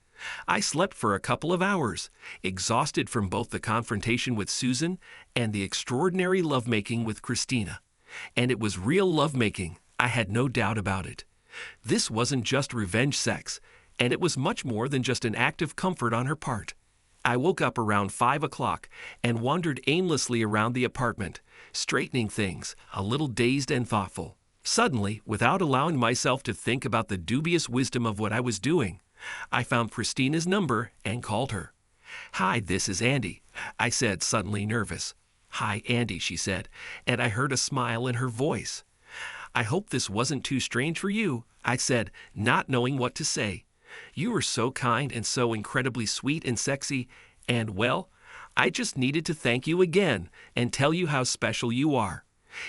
I slept for a couple of hours, exhausted from both the confrontation with Susan and the extraordinary lovemaking with Christina. And it was real lovemaking, I had no doubt about it. This wasn't just revenge sex, and it was much more than just an act of comfort on her part. I woke up around 5 o'clock and wandered aimlessly around the apartment, straightening things, a little dazed and thoughtful. Suddenly, without allowing myself to think about the dubious wisdom of what I was doing, I found Christina's number and called her. Hi, this is Andy, I said, suddenly nervous. Hi, Andy, she said, and I heard a smile in her voice. I hope this wasn't too strange for you, I said, not knowing what to say. You were so kind and so incredibly sweet and sexy, and, well, I just needed to thank you again and tell you how special you are.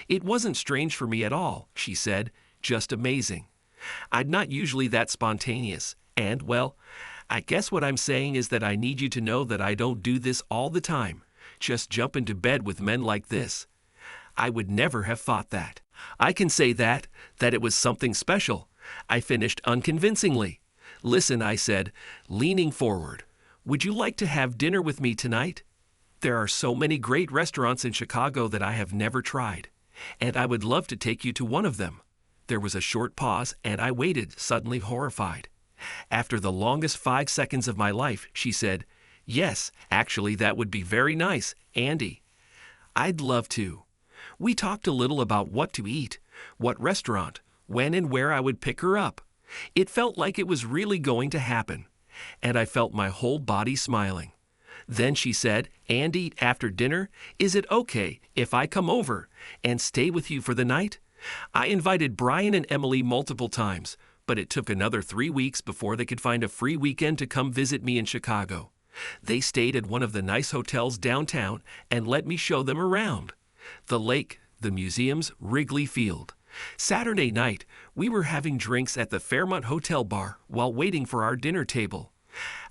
It wasn't strange for me at all, she said, just amazing. I'm not usually that spontaneous, and, well, I guess what I'm saying is that I need you to know that I don't do this all the time, just jump into bed with men like this. I would never have thought that. I can say that it was something special. I finished unconvincingly. Listen, I said, leaning forward. Would you like to have dinner with me tonight? There are so many great restaurants in Chicago that I have never tried, and I would love to take you to one of them. There was a short pause, and I waited, suddenly horrified. After the longest 5 seconds of my life, she said, Yes, actually, that would be very nice, Andy. I'd love to. We talked a little about what to eat, what restaurant, when and where I would pick her up. It felt like it was really going to happen, and I felt my whole body smiling. Then she said, Andy, after dinner, is it okay if I come over and stay with you for the night? I invited Brian and Emily multiple times, but it took another 3 weeks before they could find a free weekend to come visit me in Chicago. They stayed at one of the nice hotels downtown and let me show them around. The lake, the museums, Wrigley Field. Saturday night, we were having drinks at the Fairmont Hotel bar while waiting for our dinner table.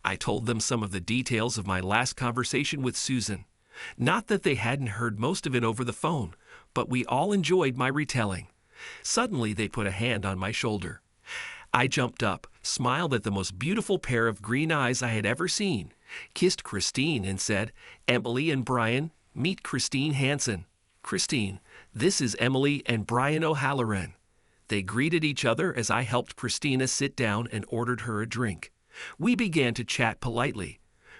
I told them some of the details of my last conversation with Susan. Not that they hadn't heard most of it over the phone, but we all enjoyed my retelling. Suddenly, they put a hand on my shoulder. I jumped up, smiled at the most beautiful pair of green eyes I had ever seen, kissed Christine and said, "Emily and Brian, meet Christine Hansen. Christine, this is Emily and Brian O'Halloran." They greeted each other as I helped Christina sit down and ordered her a drink. We began to chat politely,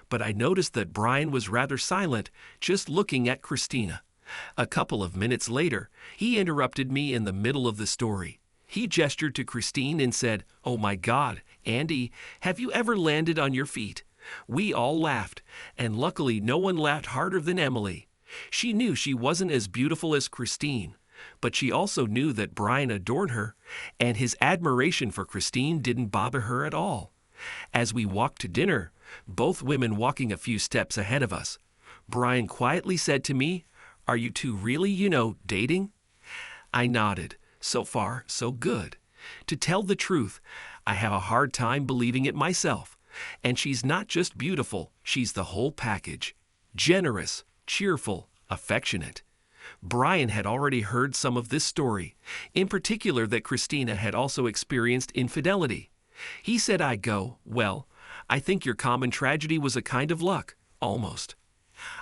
but I noticed that Brian was rather silent, just looking at Christina. A couple of minutes later, he interrupted me in the middle of the story. He gestured to Christine and said, "Oh my God, Andy, have you ever landed on your feet?" We all laughed, and luckily no one laughed harder than Emily. She knew she wasn't as beautiful as Christine, but she also knew that Brian adored her, and his admiration for Christine didn't bother her at all. As we walked to dinner, both women walking a few steps ahead of us, Brian quietly said to me, "Are you two really, dating?" I nodded. So far, so good. To tell the truth, I have a hard time believing it myself. And she's not just beautiful, she's the whole package. Generous, cheerful, affectionate. Brian had already heard some of this story, in particular that Christina had also experienced infidelity. He said I'd go, "Well, I think your common tragedy was a kind of luck, almost."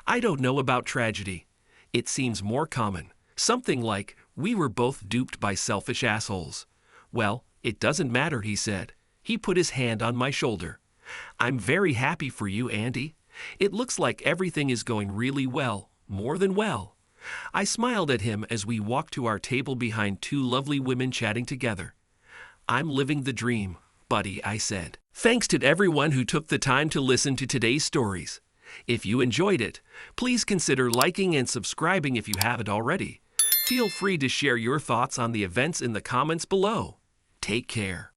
I don't know about tragedy. It seems more common. Something like, we were both duped by selfish assholes. "Well, it doesn't matter," he said. He put his hand on my shoulder. "I'm very happy for you, Andy. It looks like everything is going really well, more than well." I smiled at him as we walked to our table behind two lovely women chatting together. "I'm living the dream, buddy," I said. Thanks to everyone who took the time to listen to today's stories. If you enjoyed it, please consider liking and subscribing if you haven't already. Feel free to share your thoughts on the events in the comments below. Take care.